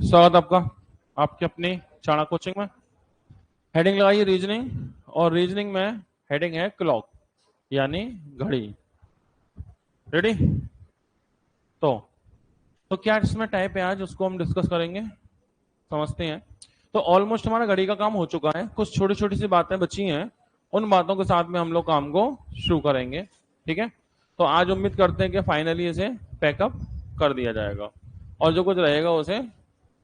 स्वागत आपका आपके अपनी चाणक्य कोचिंग में। हेडिंग लगाइए रीजनिंग, और रीजनिंग में हेडिंग है क्लॉक यानी घड़ी। रेडी? तो तो क्या इसमें टाइप है आज, उसको हम डिस्कस करेंगे, समझते हैं। तो ऑलमोस्ट हमारा घड़ी का काम हो चुका है, कुछ छोटी छोटी सी बातें बची हैं, उन बातों के साथ में हम लोग काम को शुरू करेंगे। ठीक है? तो आज उम्मीद करते हैं कि फाइनली इसे पैकअप कर दिया जाएगा, और जो कुछ रहेगा उसे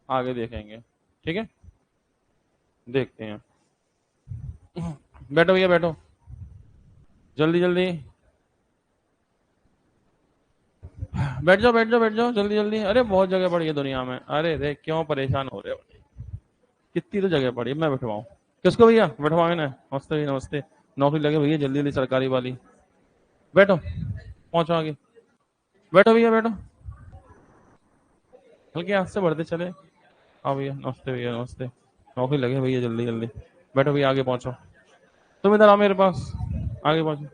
आगे देखेंगे। ठीक है, देखते हैं। बैठो भैया बैठो, जल्दी जल्दी बैठ जाओ बैठ जाओ बैठ जाओ, जल्दी जल्दी। अरे बहुत जगह पड़ी है दुनिया में, अरे रे क्यों परेशान हो रहे हो? कितनी तो जगह पड़ी है, मैं बैठवाऊं? किसको भैया बैठवाए ना? नमस्ते भैया नमस्ते। नौकरी लगे भैया जल्दी जल्दी सरकारी वाली। बैठो, पहुंचो आगे। बैठो भैया बैठो, हल्के हाथ से बढ़ते चले। हाँ भैया नमस्ते भैया नमस्ते। नौकरी लगे भैया जल्दी जल्दी। बैठो भैया आगे पहुंचो। तुम इधर आओ मेरे पास, आगे पहुंचो।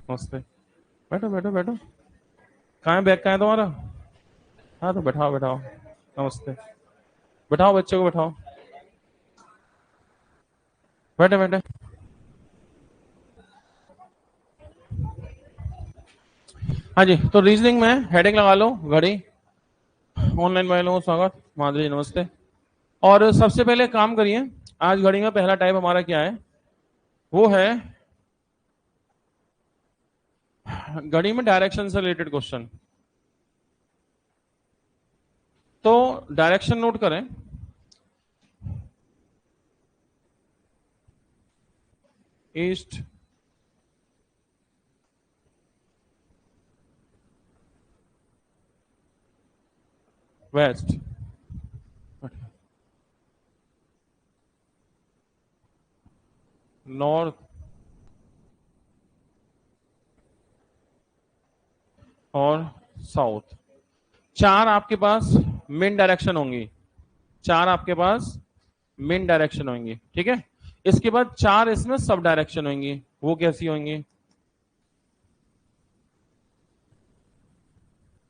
नमस्ते। बैठो बैठो बैठो। कहाँ है बैग, कहाँ है तुम्हारा? हाँ तो बैठाओ बैठाओ। नमस्ते। बैठाओ बच्चे को बैठाओ। बैठे बैठे। हाँ जी, तो रीजनिंग में हेडिंग लगा लो घड़ी। ऑनलाइन भाई लोगों को स्वागत, माधुरी नमस्ते। और सबसे पहले काम करिए, आज घड़ी में पहला टाइप हमारा क्या है? वो है घड़ी में डायरेक्शन से रिलेटेड क्वेश्चन। तो डायरेक्शन नोट करें। ईस्ट, वेस्ट, नॉर्थ और साउथ। चार आपके पास मेन डायरेक्शन होंगी, चार आपके पास मेन डायरेक्शन होंगी। ठीक है? इसके बाद चार इसमें सब डायरेक्शन होंगी। वो कैसी होंगी?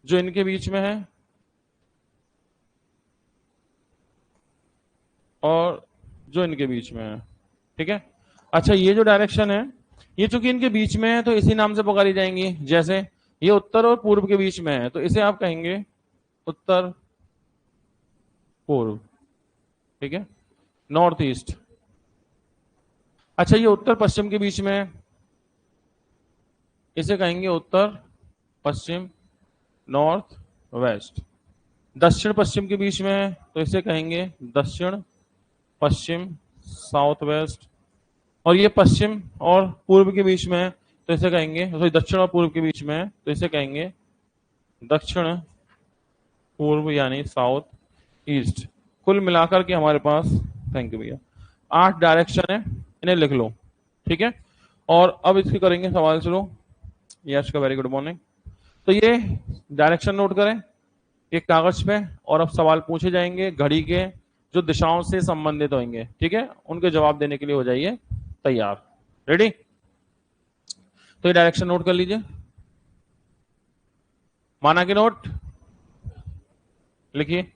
जो इनके बीच में है, और जो इनके बीच में है। ठीक है? अच्छा, ये जो डायरेक्शन है, ये चूंकि इनके बीच में है तो इसी नाम से पुकारी जाएंगी। जैसे ये उत्तर और पूर्व के बीच में है तो इसे आप कहेंगे उत्तर पूर्व। ठीक है? North east. अच्छा, ये उत्तर पश्चिम के बीच में है, इसे कहेंगे उत्तर पश्चिम, नॉर्थ वेस्ट। दक्षिण पश्चिम के बीच में है तो इसे कहेंगे दक्षिण पश्चिम, साउथ वेस्ट। और ये पश्चिम और पूर्व के बीच में है तो इसे कहेंगे, सॉरी दक्षिण और पूर्व के बीच में है तो इसे कहेंगे दक्षिण पूर्व यानी साउथ ईस्ट। कुल मिलाकर के हमारे पास, थैंक यू भैया, 8 डायरेक्शन है, इन्हें लिख लो। ठीक है? और अब इसके करेंगे सवाल शुरू। यश का वेरी गुड मॉर्निंग। तो ये डायरेक्शन नोट करें एक कागज पे, और अब सवाल पूछे जाएंगे घड़ी के जो दिशाओं से संबंधित होंगे। ठीक है? उनके जवाब देने के लिए हो जाइए तैयार। रेडी? तो ये डायरेक्शन नोट कर लीजिए, माना कि नोट लिखिए।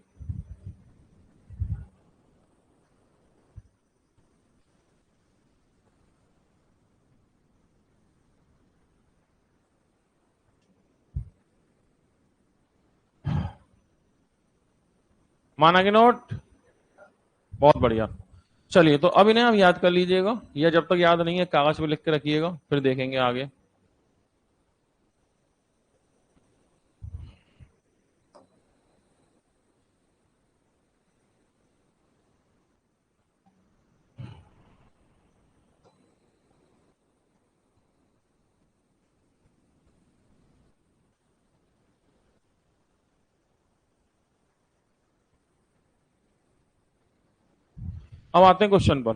माना कि नोट, बहुत बढ़िया। चलिए, तो अब इन्हें आप याद कर लीजिएगा, या जब तक याद नहीं है कागज पे लिख के रखिएगा, फिर देखेंगे आगे। अब आते हैं क्वेश्चन पर।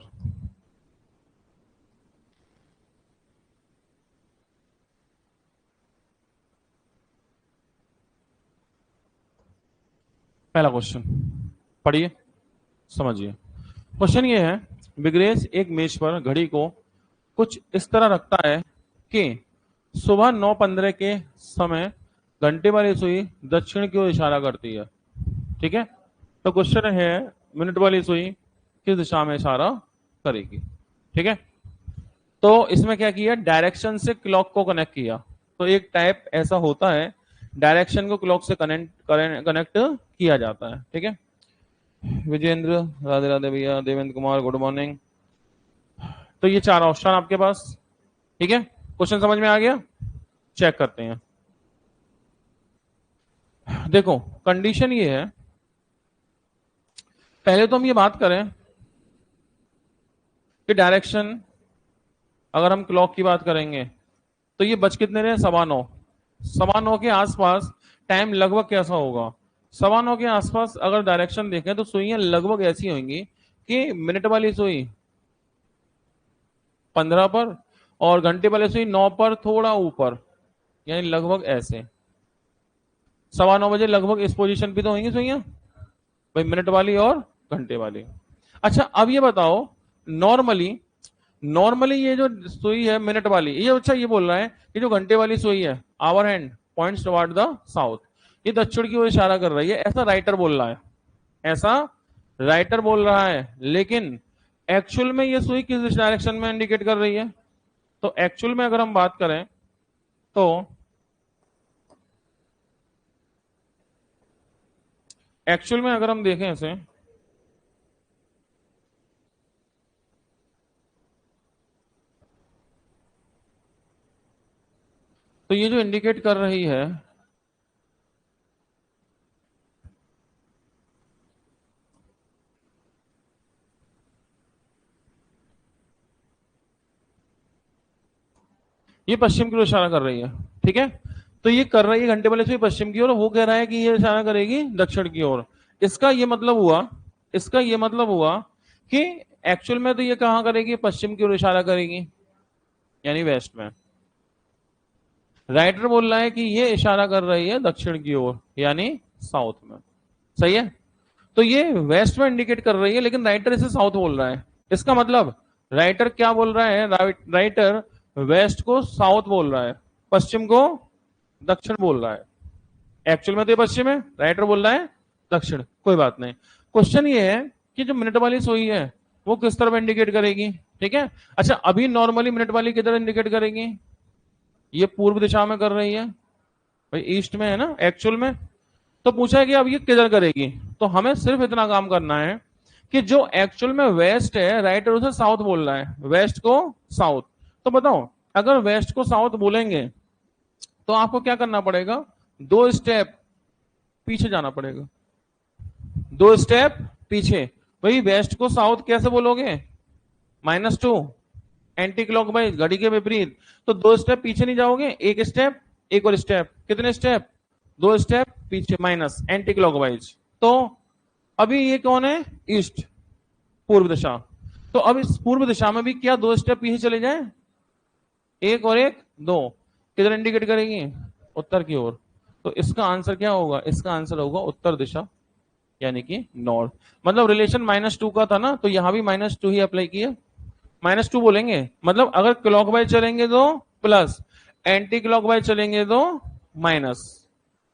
पहला क्वेश्चन पढ़िए, समझिए। क्वेश्चन ये है, विग्रेस एक मेज पर घड़ी को कुछ इस तरह रखता है कि सुबह 9:15 के समय घंटे वाली सुई दक्षिण की ओर इशारा करती है। ठीक है, तो क्वेश्चन है मिनट वाली सुई किस दिशा में इशारा करेगी। ठीक है, तो इसमें क्या किया, डायरेक्शन से क्लॉक को कनेक्ट किया। तो एक टाइप ऐसा होता है, डायरेक्शन को क्लॉक से कनेक्ट कनेक्ट किया जाता है। ठीक है, विजेंद्र, राधे राधे भैया, देवेंद्र कुमार, गुड मॉर्निंग। तो ये चार ऑप्शन आपके पास। ठीक है, क्वेश्चन समझ में आ गया, चेक करते हैं। देखो कंडीशन ये है, पहले तो हम ये बात करें कि डायरेक्शन, अगर हम क्लॉक की बात करेंगे तो ये बज कितने रहे, 9:15। 9:15 के आसपास टाइम लगभग कैसा होगा, 9:15 के आसपास अगर डायरेक्शन देखें तो सुइयां लगभग ऐसी होंगी कि मिनट वाली सुई 15 पर और घंटे वाली सुई 9 पर थोड़ा ऊपर, यानी लगभग ऐसे 9:15 बजे लगभग इस पोजीशन पे तो होंगी सुइयां भाई, मिनट वाली और घंटे वाली। अच्छा अब ये बताओ, नॉर्मली नॉर्मली ये जो सुई है मिनट वाली, ये अच्छा ये बोल रहा है कि जो घंटे वाली सुई है hour hand points toward the south, ये दक्षिण की ओर इशारा कर रही है, ऐसा राइटर बोल रहा है, ऐसा राइटर बोल रहा है। लेकिन एक्चुअल में ये सुई किस डायरेक्शन में इंडिकेट कर रही है, तो एक्चुअल में अगर हम बात करें तो एक्चुअल में अगर हम देखें इसे, तो ये जो इंडिकेट कर रही है, ये पश्चिम की ओर इशारा कर रही है। ठीक है, तो ये कर रही है घंटे वाले से पश्चिम की ओर, वो कह रहा है कि ये इशारा करेगी दक्षिण की ओर। इसका ये मतलब हुआ, इसका ये मतलब हुआ कि एक्चुअल में तो ये कहां करेगी, पश्चिम की ओर इशारा करेगी, यानी वेस्ट में। राइटर बोल रहा है कि ये इशारा कर रही है दक्षिण की ओर, यानी साउथ में। सही है, तो ये वेस्ट में इंडिकेट कर रही है, लेकिन राइटर इसे साउथ बोल रहा है। इसका मतलब राइटर क्या बोल रहा है, राइटर वेस्ट को साउथ बोल रहा है, पश्चिम को दक्षिण बोल रहा है। एक्चुअल में तो ये पश्चिम है, राइटर बोल रहा है दक्षिण। कोई बात नहीं, क्वेश्चन ये है कि जो मिनट वाली सुई है वो किस तरफ इंडिकेट करेगी। ठीक है, अच्छा अभी नॉर्मली मिनट वाली किधर इंडिकेट करेगी, ये पूर्व दिशा में कर रही है भाई, ईस्ट में है ना एक्चुअल में। तो पूछा है कि अब ये किधर करेगी, तो हमें सिर्फ इतना काम करना है कि जो एक्चुअल में वेस्ट है, राइटर उसे साउथ बोल रहा है, वेस्ट को साउथ। तो बताओ अगर वेस्ट को साउथ बोलेंगे तो आपको क्या करना पड़ेगा, 2 स्टेप पीछे जाना पड़ेगा, 2 स्टेप पीछे। भाई वेस्ट को साउथ कैसे बोलोगे, -2 एंटी क्लॉकवाइज, घड़ी के विपरीत। तो 2 स्टेप पीछे नहीं जाओगे, एक स्टेप एक और स्टेप, कितने स्टेप, 2 स्टेप पीछे माइनस एंटी क्लॉकवाइज। तो अभी ये कौन है, ईस्ट, पूर्व दिशा। तो अब इस पूर्व दिशा में भी क्या 2 स्टेप पीछे चले जाए, एक और एक, दो, किधर इंडिकेट करेगी, उत्तर की ओर। तो इसका आंसर क्या होगा, इसका आंसर होगा उत्तर दिशा, यानी कि नॉर्थ। मतलब रिलेशन -2 का था ना, तो यहां भी -2 ही अप्लाई किया, -2 बोलेंगे। मतलब अगर क्लॉकवाइज चलेंगे तो प्लस, एंटी क्लॉकवाइज चलेंगे तो माइनस,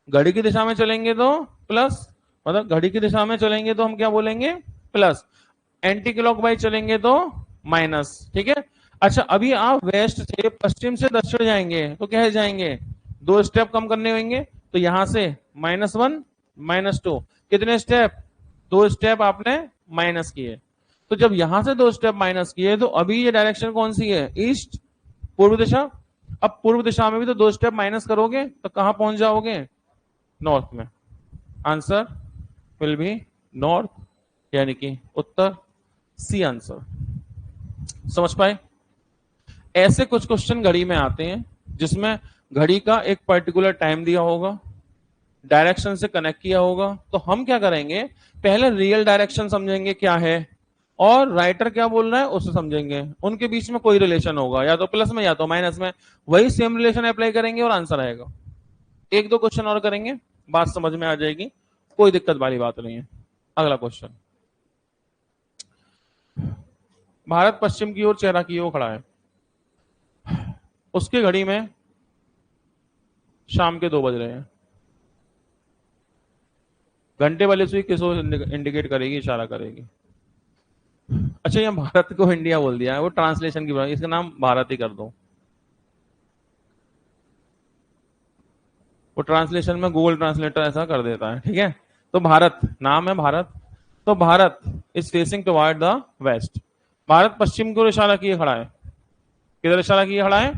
घड़ी की दिशा में चलेंगे तो प्लस, मतलब घड़ी की दिशा में चलेंगे तो हम क्या बोलेंगे, प्लस, एंटी क्लॉकवाइज चलेंगे तो माइनस। ठीक है, अच्छा अभी आप वेस्ट से पश्चिम से दक्षिण जाएंगे तो क्या जाएंगे, 2 स्टेप कम करने होंगे, तो यहां से -1 -2, कितने स्टेप, 2 स्टेप आपने माइनस किए। तो जब यहां से 2 स्टेप माइनस किए तो अभी ये डायरेक्शन कौन सी है, ईस्ट, पूर्व दिशा। अब पूर्व दिशा में भी तो 2 स्टेप माइनस करोगे तो कहां पहुंच जाओगे, नॉर्थ में। आंसर विल बी नॉर्थ, यानी कि उत्तर, सी आंसर। समझ पाए, ऐसे कुछ क्वेश्चन घड़ी में आते हैं जिसमें घड़ी का एक पर्टिकुलर टाइम दिया होगा, डायरेक्शन से कनेक्ट किया होगा। तो हम क्या करेंगे, पहले रियल डायरेक्शन समझेंगे क्या है, और राइटर क्या बोल रहा है उसे समझेंगे। उनके बीच में कोई रिलेशन होगा, या तो प्लस में या तो माइनस में, वही सेम रिलेशन अप्लाई करेंगे और आंसर आएगा। एक दो क्वेश्चन और करेंगे, बात समझ में आ जाएगी, कोई दिक्कत वाली बात नहीं है। अगला क्वेश्चन, भारत पश्चिम की ओर चेहरा की ओर खड़ा है, उसकी घड़ी में शाम के 2 बज रहे हैं। घंटे वाली सुई किसको इंडिकेट करेगी, इशारा करेगी? अच्छा, यहाँ भारत को इंडिया बोल दिया है, वो ट्रांसलेशन की बात, इसका नाम भारत ही कर दो। वो ट्रांसलेशन में गूगल ट्रांसलेटर ऐसा कर देता है, ठीक है। तो भारत नाम है, भारत। तो Bharat is facing toward the west. Bharat पश्चिम की ओर इशारा किए खड़ा है। किधर इशारा किए खड़ा है?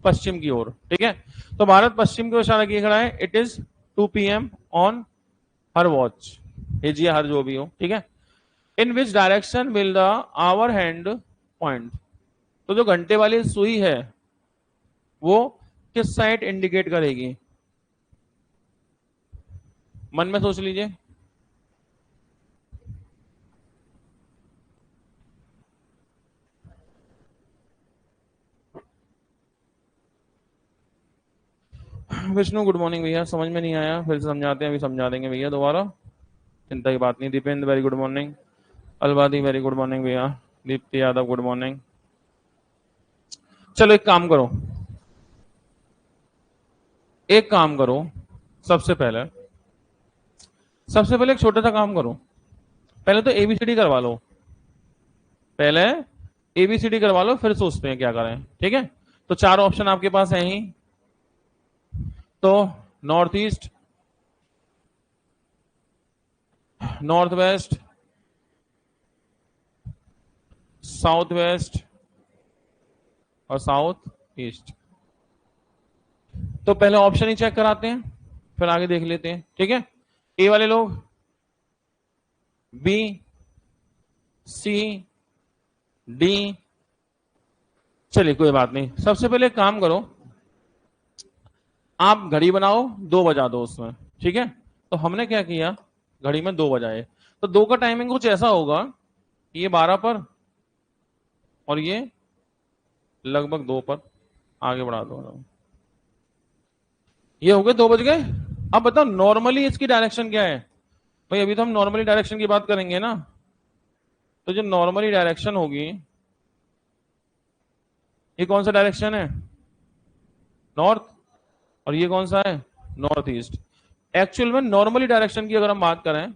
पश्चिम की ओर, ठीक है। तो भारत पश्चिम की ओर इशारा किए खड़ा है। It is 2 PM on her watch, भेजिए हर जो भी हो, ठीक है। In which direction will the hour hand point. तो जो घंटे वाली सुई है वो किस साइड इंडिकेट करेगी? मन में सोच लीजिए। विष्णु गुड मॉर्निंग भैया, समझ में नहीं आया, फिर से समझाते हैं, अभी समझा देंगे भैया दोबारा, चिंता की बात नहीं। Dipendra very good morning. अलवादी वेरी गुड मॉर्निंग भैया। Deepti Yadav good morning. चलो एक काम करो, एक काम करो, सबसे पहले एक छोटा सा काम करो। पहले तो एबीसीडी करवा लो, पहले एबीसीडी करवा लो, फिर सोचते हैं क्या करें, ठीक है। तो 4 ऑप्शन आपके पास है ही। तो north east, north waste, south west और साउथ ईस्ट। तो पहले ऑप्शन ही चेक कराते हैं, फिर आगे देख लेते हैं, ठीक है। ए वाले लोग बी, सी, डी। चलिए कोई बात नहीं, सबसे पहले एक काम करो, आप घड़ी बनाओ, 2 बजा दो उसमें, ठीक है। तो हमने क्या किया, घड़ी में 2 बजाए। तो 2 का टाइमिंग कुछ ऐसा होगा कि ये 12 पर और ये लगभग 2 पर। आगे बढ़ा दो, ये हो गए 2 बज गए। अब बताओ नॉर्मली इसकी डायरेक्शन क्या है? भाई अभी तो हम नॉर्मली डायरेक्शन की बात करेंगे ना। तो जो नॉर्मली डायरेक्शन होगी, ये कौन सा डायरेक्शन है? नॉर्थ। और ये कौन सा है? North east. एक्चुअल में नॉर्मली डायरेक्शन की अगर हम बात करें,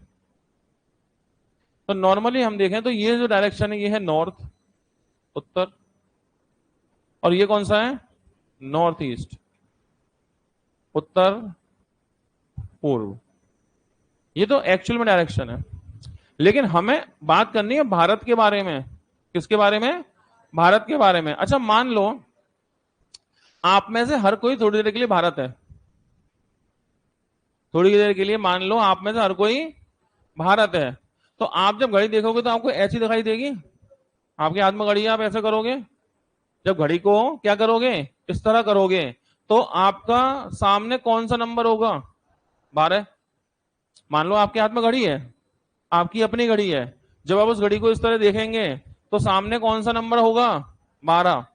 तो नॉर्मली हम देखें तो ये जो डायरेक्शन है ये है नॉर्थ, उत्तर। और ये कौन सा है? नॉर्थ ईस्ट, उत्तर पूर्व। ये तो एक्चुअल में डायरेक्शन है। लेकिन हमें बात करनी है भारत के बारे में। किसके बारे में? भारत के बारे में। अच्छा मान लो आप में से हर कोई थोड़ी देर के लिए भारत है, थोड़ी देर के लिए मान लो आप में से हर कोई भारत है। तो आप जब घड़ी देखोगे तो आपको ऐसी दिखाई देगी? आपके हाथ में घड़ी है, आप ऐसे करोगे? जब घड़ी को क्या करोगे, इस तरह करोगे, तो आपका सामने कौन सा नंबर होगा? 12। मान लो आपके हाथ में घड़ी है, आपकी अपनी घड़ी है, जब आप उस घड़ी को इस तरह देखेंगे तो सामने कौन सा नंबर होगा? 12।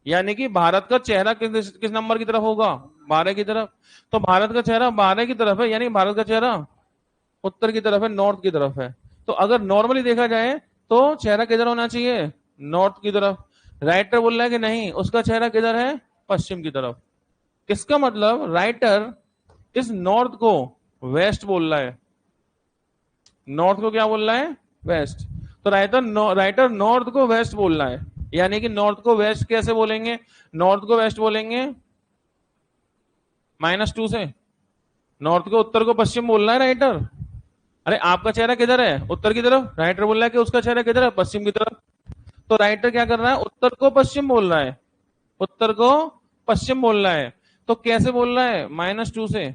यानी कि भारत का चेहरा किस नंबर की तरफ होगा? 12 की तरफ। तो भारत का चेहरा 12 की तरफ है, यानी भारत का चेहरा उत्तर की तरफ है, नॉर्थ की तरफ है। तो अगर नॉर्मली देखा जाए तो चेहरा किधर होना चाहिए? नॉर्थ की तरफ। राइटर बोल रहा है कि नहीं, उसका चेहरा किधर है? पश्चिम की तरफ। इसका मतलब राइटर इस नॉर्थ को वेस्ट बोल रहा है। नॉर्थ को क्या बोल रहा है? वेस्ट। तो राइटर नॉर्थ को वेस्ट बोल रहा है। यानी कि नॉर्थ को वेस्ट कैसे बोलेंगे? नॉर्थ को वेस्ट बोलेंगे -2 से। नॉर्थ को उत्तर को पश्चिम बोल रहा है राइटर। अरे आपका चेहरा किधर है? उत्तर की तरफ। राइटर बोल रहा है कि उसका चेहरा किधर है? पश्चिम की तरफ। तो राइटर क्या कर रहा है? उत्तर को पश्चिम बोल रहा है, उत्तर को पश्चिम बोल रहा है। तो कैसे बोल रहा है? -2 से,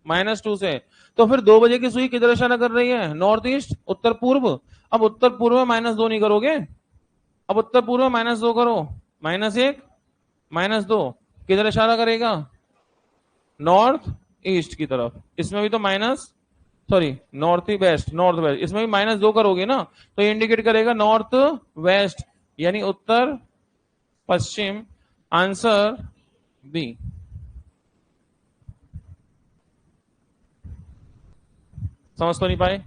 -2 से। तो फिर 2 बजे की सुई किधर इशारा कर रही है? नॉर्थ ईस्ट, उत्तर पूर्व। अब उत्तर पूर्व में -2 नहीं करोगे, अब उत्तर पूर्व में -2 करो। -1, -2 किधर इशारा करेगा? नॉर्थ ईस्ट की तरफ। इसमें भी तो माइनस, सॉरी नॉर्थ ही वेस्ट, नॉर्थ वेस्ट, इसमें भी -2 करोगे ना, तो ये इंडिकेट करेगा नॉर्थ वेस्ट, यानी उत्तर पश्चिम। Answer B. समझ तो नहीं पाए?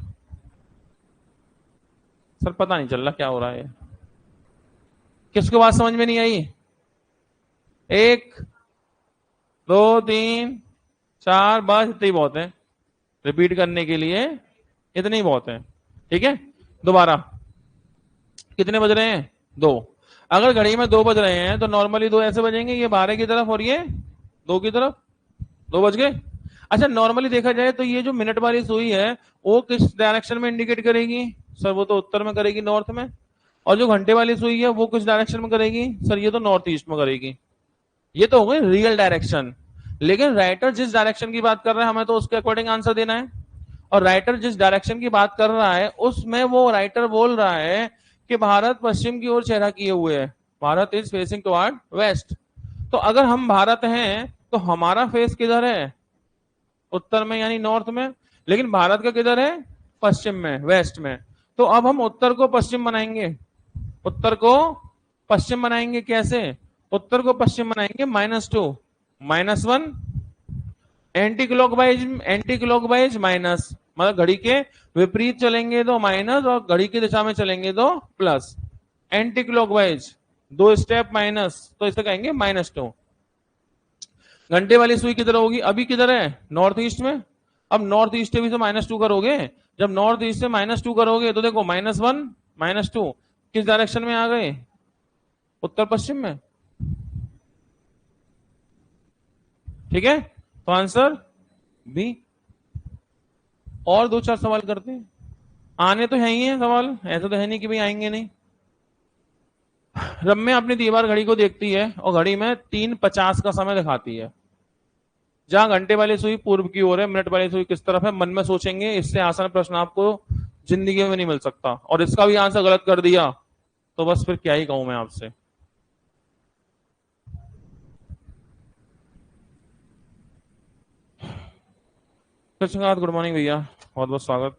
सर पता नहीं चल रहा क्या हो रहा है, किसको बात समझ में नहीं आई? 1 2 3 4, बस इतने ही बहुत है। रिपीट करने के लिए इतने ही बहुत है। ठीक है, दोबारा कितने बज रहे हैं? 2। अगर घड़ी में 2 बज रहे हैं तो नॉर्मली 2 ऐसे बजेंगे, ये 12 की तरफ और ये 2 की तरफ। 2 बज गए। अच्छा, नॉर्मली देखा जाए तो ये जो मिनट वाली सुई है वो किस डायरेक्शन में इंडिकेट करेगी? सर वो तो उत्तर में करेगी, नॉर्थ में। और जो घंटे वाली सुई है वो किस डायरेक्शन में करेगी? सर ये तो नॉर्थ ईस्ट में करेगी। ये तो हो गई रियल डायरेक्शन। लेकिन राइटर जिस डायरेक्शन की बात कर रहा है हमें तो उसके अकॉर्डिंग आंसर देना है। और राइटर जिस डायरेक्शन की बात कर रहा है उसमें वो राइटर बोल रहा है कि भारत पश्चिम की ओर चेहरा किए हुए है, Bharat is facing toward west. तो अगर हम भारत हैं तो हमारा फेस किधर है? उत्तर में यानी नॉर्थ में। लेकिन भारत का किधर है? पश्चिम में, वेस्ट में। तो अब हम उत्तर को पश्चिम बनाएंगे। उत्तर को पश्चिम बनाएंगे कैसे? उत्तर को पश्चिम बनाएंगे -2 -1, anti clockwise, anti clockwise minus, मतलब घड़ी के विपरीत चलेंगे तो माइनस और घड़ी की दिशा में चलेंगे तो plus. Anti clockwise 2 step minus, तो इसे कहेंगे -2। घंटे वाली सुई किधर होगी? अभी किधर है? नॉर्थ ईस्ट में। अब नॉर्थ ईस्ट से भी तो -2 करोगे। जब नॉर्थ ईस्ट से -2 करोगे तो देखो -1 -2 किस डायरेक्शन में आ गए? उत्तर पश्चिम में। ठीक है, तो आंसर बी। और 2-4 सवाल करते हैं। आने तो है ही है सवाल, ऐसा तो है नहीं कि भाई आएंगे नहीं। रम्या अपनी दीवार घड़ी को देखती है और घड़ी में 3:50 का समय दिखाती है। जहां घंटे वाली सुई पूर्व की ओर है, मिनट वाली सुई किस तरफ है? मन में सोचेंगे, इससे आसान प्रश्न आपको जिंदगी में नहीं मिल सकता। और इसका भी आंसर गलत कर दिया तो बस फिर क्या ही कहूं मैं आपसे। कृष्णकांत, गुड मॉर्निंग भैया, बहुत बहुत स्वागत।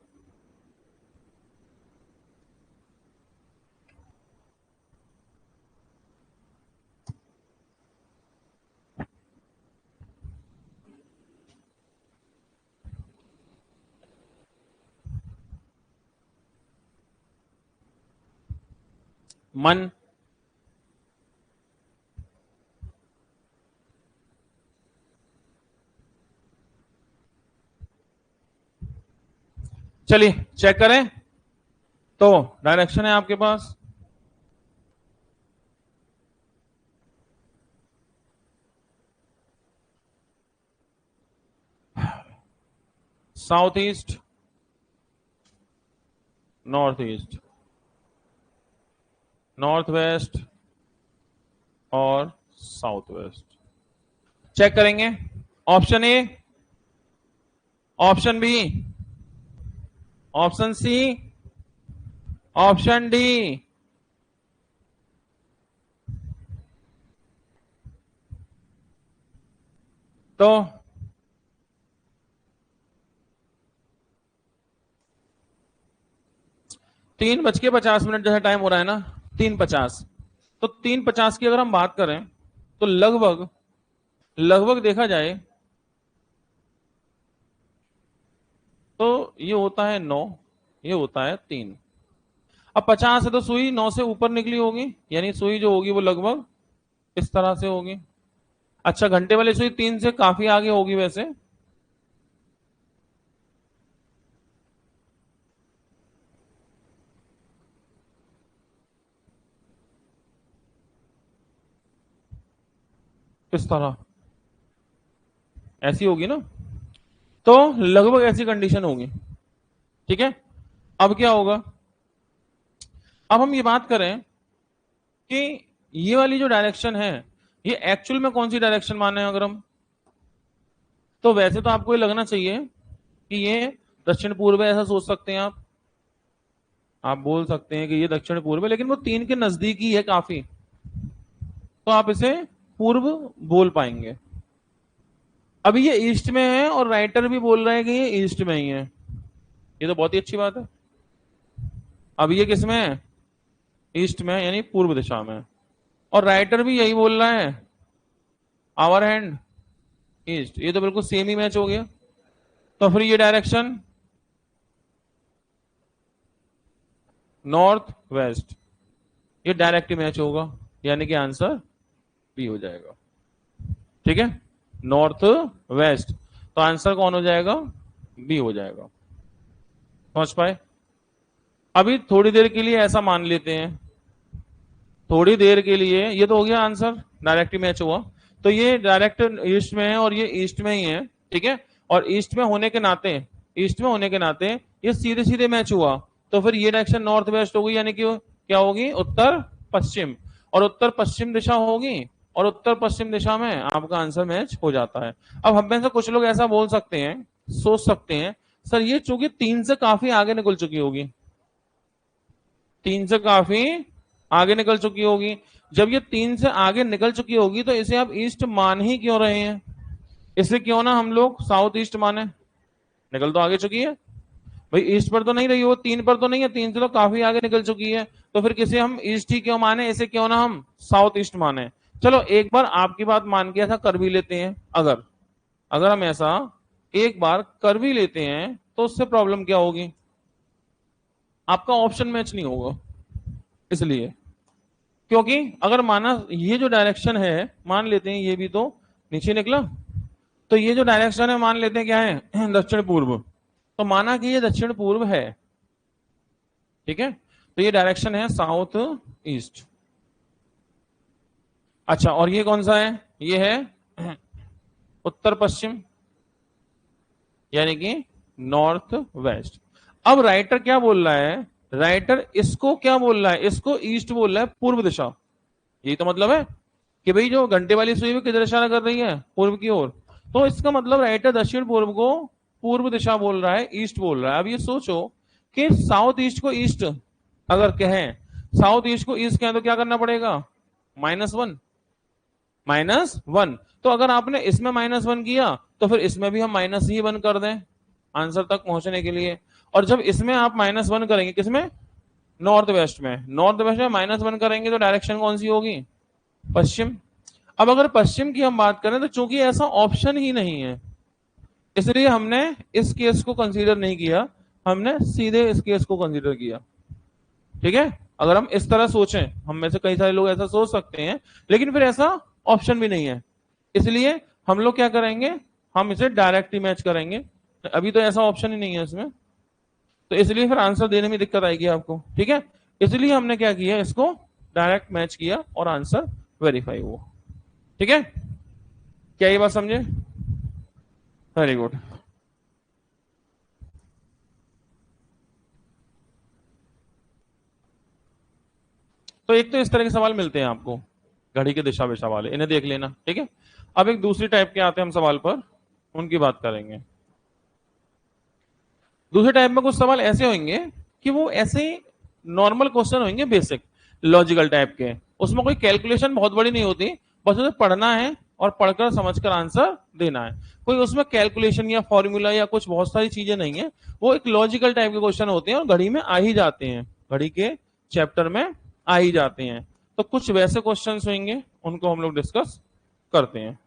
मन। चलिए चेक करें। तो डायरेक्शन है आपके पास south east, north east, north west और साउथ वेस्ट। चेक करेंगे। Option A, option B, option C, option D. तो 3:50 जैसा टाइम हो रहा है ना, 3:50। तो 3:50 की अगर हम बात करें तो लगभग लगभग देखा जाए तो ये होता है 9, ये होता है 3। अब 50 है तो सुई 9 से ऊपर निकली होगी, यानी सुई जो होगी वो लगभग इस तरह से होगी। अच्छा, घंटे वाली सुई 3 से काफी आगे होगी वैसे। किस तरह? ऐसी होगी ना, तो लगभग ऐसी कंडीशन होगी। ठीक है, अब क्या होगा? अब हम ये बात करें कि ये वाली जो डायरेक्शन है ये एक्चुअल में कौन सी डायरेक्शन माने अगर हम, तो वैसे तो आपको ये लगना चाहिए कि ये दक्षिण पूर्व है, ऐसा सोच सकते हैं आप बोल सकते हैं कि ये दक्षिण पूर्व है, लेकिन वो 3 के नजदीक ही है काफी, तो आप इसे पूर्व बोल पाएंगे। अभी ये ईस्ट में है और राइटर भी बोल रहा है कि ये ईस्ट में ही है, ये तो बहुत ही अच्छी बात है। अब ये किस में है? ईस्ट में, यानी पूर्व दिशा में। और राइटर भी यही बोल रहा है, आवर हैंड ईस्ट, ये तो बिल्कुल सेम ही मैच हो गया। तो फिर ये डायरेक्शन नॉर्थ वेस्ट, ये डायरेक्ट मैच होगा, यानी कि आंसर बी हो जाएगा। ठीक है, नॉर्थ वेस्ट, तो आंसर कौन हो जाएगा? बी हो जाएगा। समझ पाए? अभी थोड़ी देर के लिए ऐसा मान लेते हैं, थोड़ी देर के लिए ये तो हो गया आंसर, डायरेक्ट मैच हुआ। तो ये डायरेक्ट ईस्ट में है और ये ईस्ट में ही है, ठीक है। और ईस्ट में होने के नाते, ईस्ट में होने के नाते ये सीधे सीधे मैच हुआ। तो फिर ये डायरेक्शन नॉर्थ वेस्ट होगी, यानी कि क्या होगी, उत्तर पश्चिम। और उत्तर पश्चिम दिशा होगी, और उत्तर पश्चिम दिशा में आपका आंसर मैच हो जाता है। अब हम में से कुछ लोग ऐसा बोल सकते हैं, सोच सकते हैं, सर ये चूंकि 3 से काफी आगे निकल चुकी होगी, 3 से काफी आगे निकल चुकी होगी। जब ये 3 से आगे निकल चुकी होगी तो इसे आप ईस्ट मान ही क्यों रहे हैं? इसे क्यों ना हम लोग साउथ ईस्ट माने, निकल तो आगे चुकी है भाई, ईस्ट पर तो नहीं रही, वो 3 पर तो नहीं है, 3 से तो काफी आगे निकल चुकी है। तो फिर किसे हम ईस्ट ही क्यों माने, इसे क्यों ना हम साउथ ईस्ट माने। चलो एक बार आपकी बात मान के ऐसा कर भी लेते हैं, अगर अगर हम ऐसा एक बार कर भी लेते हैं तो उससे प्रॉब्लम क्या होगी, आपका ऑप्शन मैच नहीं होगा। इसलिए, क्योंकि अगर माना ये जो डायरेक्शन है, मान लेते हैं ये भी तो नीचे निकला, तो ये जो डायरेक्शन है मान लेते हैं क्या है, दक्षिण पूर्व। तो माना कि ये दक्षिण पूर्व है, ठीक है, तो ये डायरेक्शन है साउथ ईस्ट। अच्छा, और ये कौन सा है, ये है उत्तर पश्चिम, यानी कि नॉर्थ वेस्ट। अब राइटर क्या बोल रहा है, राइटर इसको क्या बोल रहा है, इसको ईस्ट बोल रहा है, पूर्व दिशा। यही तो मतलब है कि भाई जो घंटे वाली सुई में किधर इशारा कर रही है, पूर्व की ओर। तो इसका मतलब राइटर दक्षिण पूर्व को पूर्व दिशा बोल रहा है, ईस्ट बोल रहा है। अब ये सोचो कि साउथ ईस्ट को ईस्ट अगर कहें, साउथ ईस्ट को ईस्ट कहें तो क्या करना पड़ेगा, -1, -1। तो अगर आपने इसमें -1 किया तो फिर इसमें भी हम -1 कर दें आंसर तक पहुंचने के लिए। और जब इसमें आप -1 करेंगे, किसमें, नॉर्थ वेस्ट में, नॉर्थ वेस्ट में -1 करेंगे तो डायरेक्शन कौन सी होगी, पश्चिम। अब अगर पश्चिम की हम बात करें तो चूंकि ऐसा ऑप्शन ही नहीं है, इसलिए हमने इस केस को कंसीडर नहीं किया, हमने सीधे इस केस को कंसीडर किया, ठीक है। अगर हम इस तरह सोचें, हम में से कई सारे लोग ऐसा सोच सकते हैं, लेकिन फिर ऐसा ऑप्शन भी नहीं है, इसलिए हम लोग क्या करेंगे, हम इसे डायरेक्ट ही मैच करेंगे। अभी तो ऐसा ऑप्शन ही नहीं है इसमें, तो इसलिए फिर आंसर देने में दिक्कत आएगी आपको, ठीक है। इसलिए हमने क्या किया, इसको डायरेक्ट मैच किया और आंसर वेरीफाई हुआ, ठीक है। क्या ये बात समझे? Very good. तो एक तो इस तरह के सवाल मिलते हैं आपको, घड़ी के दिशा विशा वाले, इन्हें देख लेना, ठीक है। अब एक दूसरी टाइप के आते हैं हम सवाल पर, उनकी बात करेंगे। दूसरे टाइप में कुछ सवाल ऐसे होंगे कि वो ऐसे नॉर्मल क्वेश्चन होंगे, बेसिक लॉजिकल टाइप के, उसमें कोई कैलकुलेशन बहुत बड़ी नहीं होती, बस उसे पढ़ना है और पढ़कर समझकर आंसर देना है। कोई उसमें कैलकुलेशन या फॉर्मूला या कुछ बहुत सारी चीजें नहीं है, वो एक लॉजिकल टाइप के क्वेश्चन होते हैं और घड़ी में आ ही जाते हैं, घड़ी के चैप्टर में आ ही जाते हैं। तो कुछ वैसे क्वेश्चन होंगे, उनको हम लोग डिस्कस करते हैं।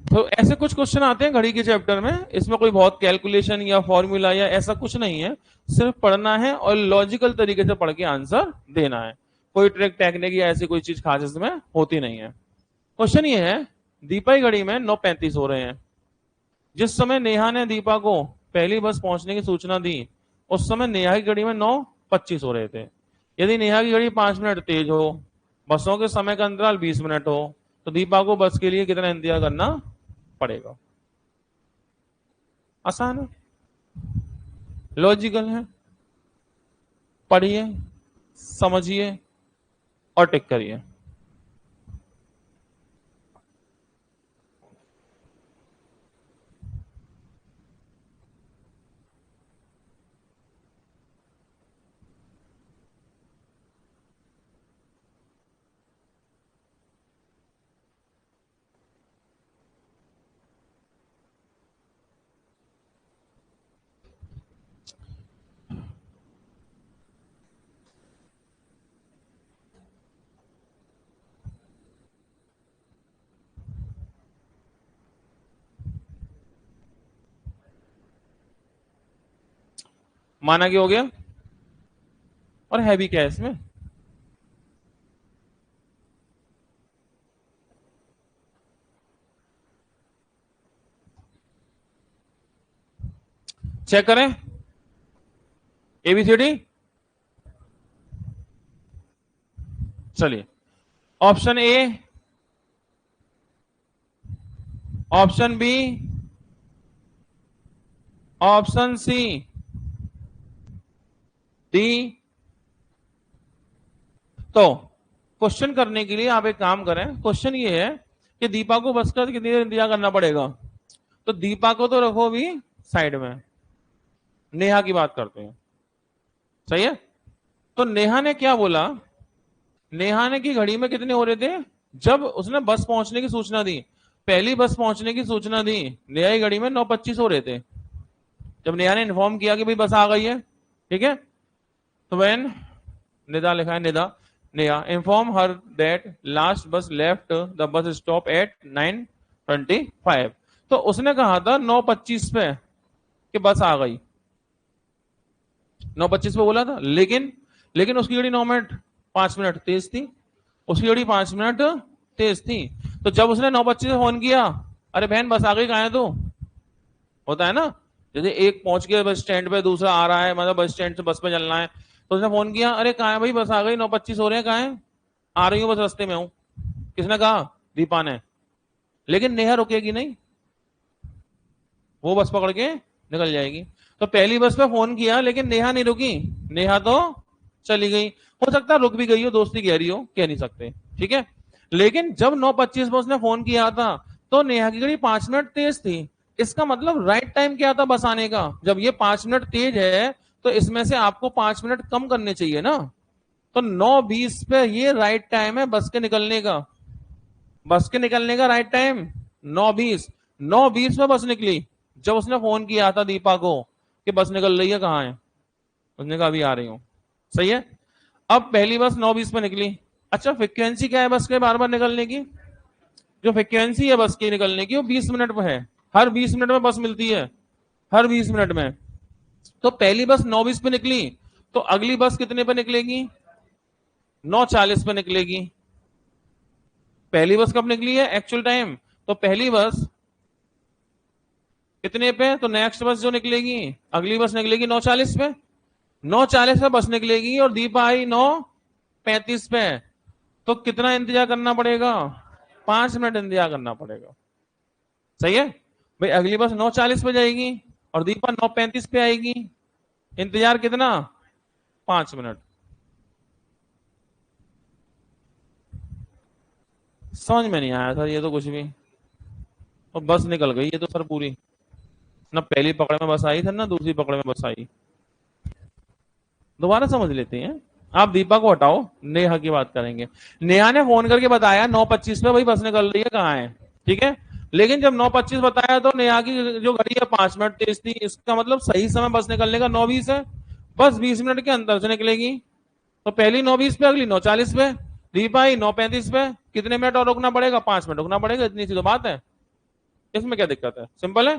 तो ऐसे कुछ क्वेश्चन आते हैं घड़ी के चैप्टर में, इसमें कोई बहुत कैलकुलेशन या फॉर्मूला या ऐसा कुछ नहीं है, सिर्फ पढ़ना है और लॉजिकल तरीके से पढ़ के आंसर देना है। कोई ट्रिक टेक्निक या ऐसी कोई चीज खास इसमें होती नहीं है। क्वेश्चन ये है, दीपा की घड़ी में 9:35 हो रहे हैं। जिस समय नेहा ने दीपा को पहली बस पहुंचने की सूचना दी, उस समय नेहा की घड़ी में 9:25 हो रहे थे। यदि नेहा की घड़ी 5 मिनट तेज हो, बसों के समय का अंतराल 20 मिनट हो, तो दीपा को बस के लिए कितना इंतजार करना पड़ेगा। आसान है, लॉजिकल है, पढ़िए, समझिए और टिक करिए। माना कि हो गया, और है भी क्या है इसमें, चेक करें एबीसीडी। चलिए, option A, option B, option C, D. तो क्वेश्चन करने के लिए आप एक काम करें, क्वेश्चन ये है कि दीपा को बस का कितनी देर इंतजार करना पड़ेगा। तो दीपा को तो रखो भी साइड में, नेहा की बात करते हैं। सही है। तो नेहा ने क्या बोला, नेहा ने की घड़ी में कितने हो रहे थे जब उसने बस पहुंचने की सूचना दी, पहली बस पहुंचने की सूचना दी, नेहा की घड़ी में 9:25 हो रहे थे जब नेहा ने इन्फॉर्म किया कि भाई बस आ गई है। ठीक है। तो व्हेन, निदा लिखा है, Nida, Neha inform her that last bus left the bus stop at 9:25। तो उसने कहा था 9:25 पे कि बस आ गई, 9:25 पे बोला था, लेकिन उसकी घड़ी 9 मिनट 5 मिनट तेज थी, उसकी घड़ी 5 मिनट तेज थी। तो जब उसने 9:25 पे फोन किया, अरे बहन बस आ गई, कहाँ है तू, होता है ना, जैसे एक पहुंच गया बस स्टैंड पे, दूसरा आ रहा है, मतलब बस स्टैंड से बस पे चलना है, तो उसने फोन किया, अरे कहाँ है भाई, बस आ गई, 9:25 हो रहे हैं, कहाँ है, आ रही हूँ बस रास्ते में हूं। किसने कहा, दीपा ने। लेकिन नेहा रुकेगी नहीं, वो बस पकड़ के निकल जाएगी। तो पहली बस पे फोन किया लेकिन नेहा नहीं रुकी, नेहा तो चली गई। हो सकता है रुक भी गई हो, दोस्ती गहरी हो, कह नहीं सकते। ठीक है। लेकिन जब 9:25 पे उसने फोन किया था तो नेहा की घड़ी 5 मिनट तेज थी। इसका मतलब राइट टाइम क्या था बस आने का, जब ये 5 मिनट तेज है तो इसमें से आपको 5 मिनट कम करने चाहिए ना। तो 9:20 पे ये राइट टाइम है बस के निकलने का, बस के निकलने का राइट टाइम 9:20। 9:20 में बस निकली जब उसने फोन किया था दीपा को कि बस निकल रही है, कहाँ है, उसने कहा अभी आ रही हूं। सही है। अब पहली बस 9:20 पे निकली। अच्छा, फ्रिक्वेंसी क्या है बस के बार बार निकलने की, जो फ्रिक्वेंसी है बस की निकलने की वो 20 मिनट पे है, हर 20 मिनट में बस मिलती है, हर 20 मिनट में। तो पहली बस 9:20 पे निकली, तो अगली बस कितने पे निकलेगी, 9:40 पे निकलेगी। पहली बस कब निकली है एक्चुअल टाइम, तो पहली बस कितने पे, तो नेक्स्ट बस जो निकलेगी, अगली बस निकलेगी 9:40 पे, 9:40 पे बस निकलेगी और दीपा आई 9:35 पे। तो कितना इंतजार करना पड़ेगा, 5 मिनट इंतजार करना पड़ेगा। सही है भाई, अगली बस 9:40 पे जाएगी और दीपा 9:35 पे आएगी, इंतजार कितना, 5 मिनट। समझ में नहीं आया सर ये तो कुछ भी, और बस निकल गई ये तो सर पूरी, ना पहली पकड़ में बस आई सर ना दूसरी पकड़ में बस आई। दोबारा समझ लेते हैं। आप दीपा को हटाओ, नेहा की बात करेंगे। नेहा ने फोन करके बताया 9:25 पे भाई बस निकल रही है, कहाँ है। ठीक है। लेकिन जब 9:25 बताया तो नेहा की जो घड़ी है 5 मिनट तेज थी, इसका मतलब सही समय बस निकलने का 9:20 है, बस 20 मिनट के अंतर से निकलेगी। तो पहली 9:20 पे, अगली 9:40 पे, दीपा आई 9:35 पे, कितने मिनट और रुकना पड़ेगा, 5 मिनट रुकना पड़ेगा, इतनी सी तो बात है, इसमें क्या दिक्कत है, सिंपल है।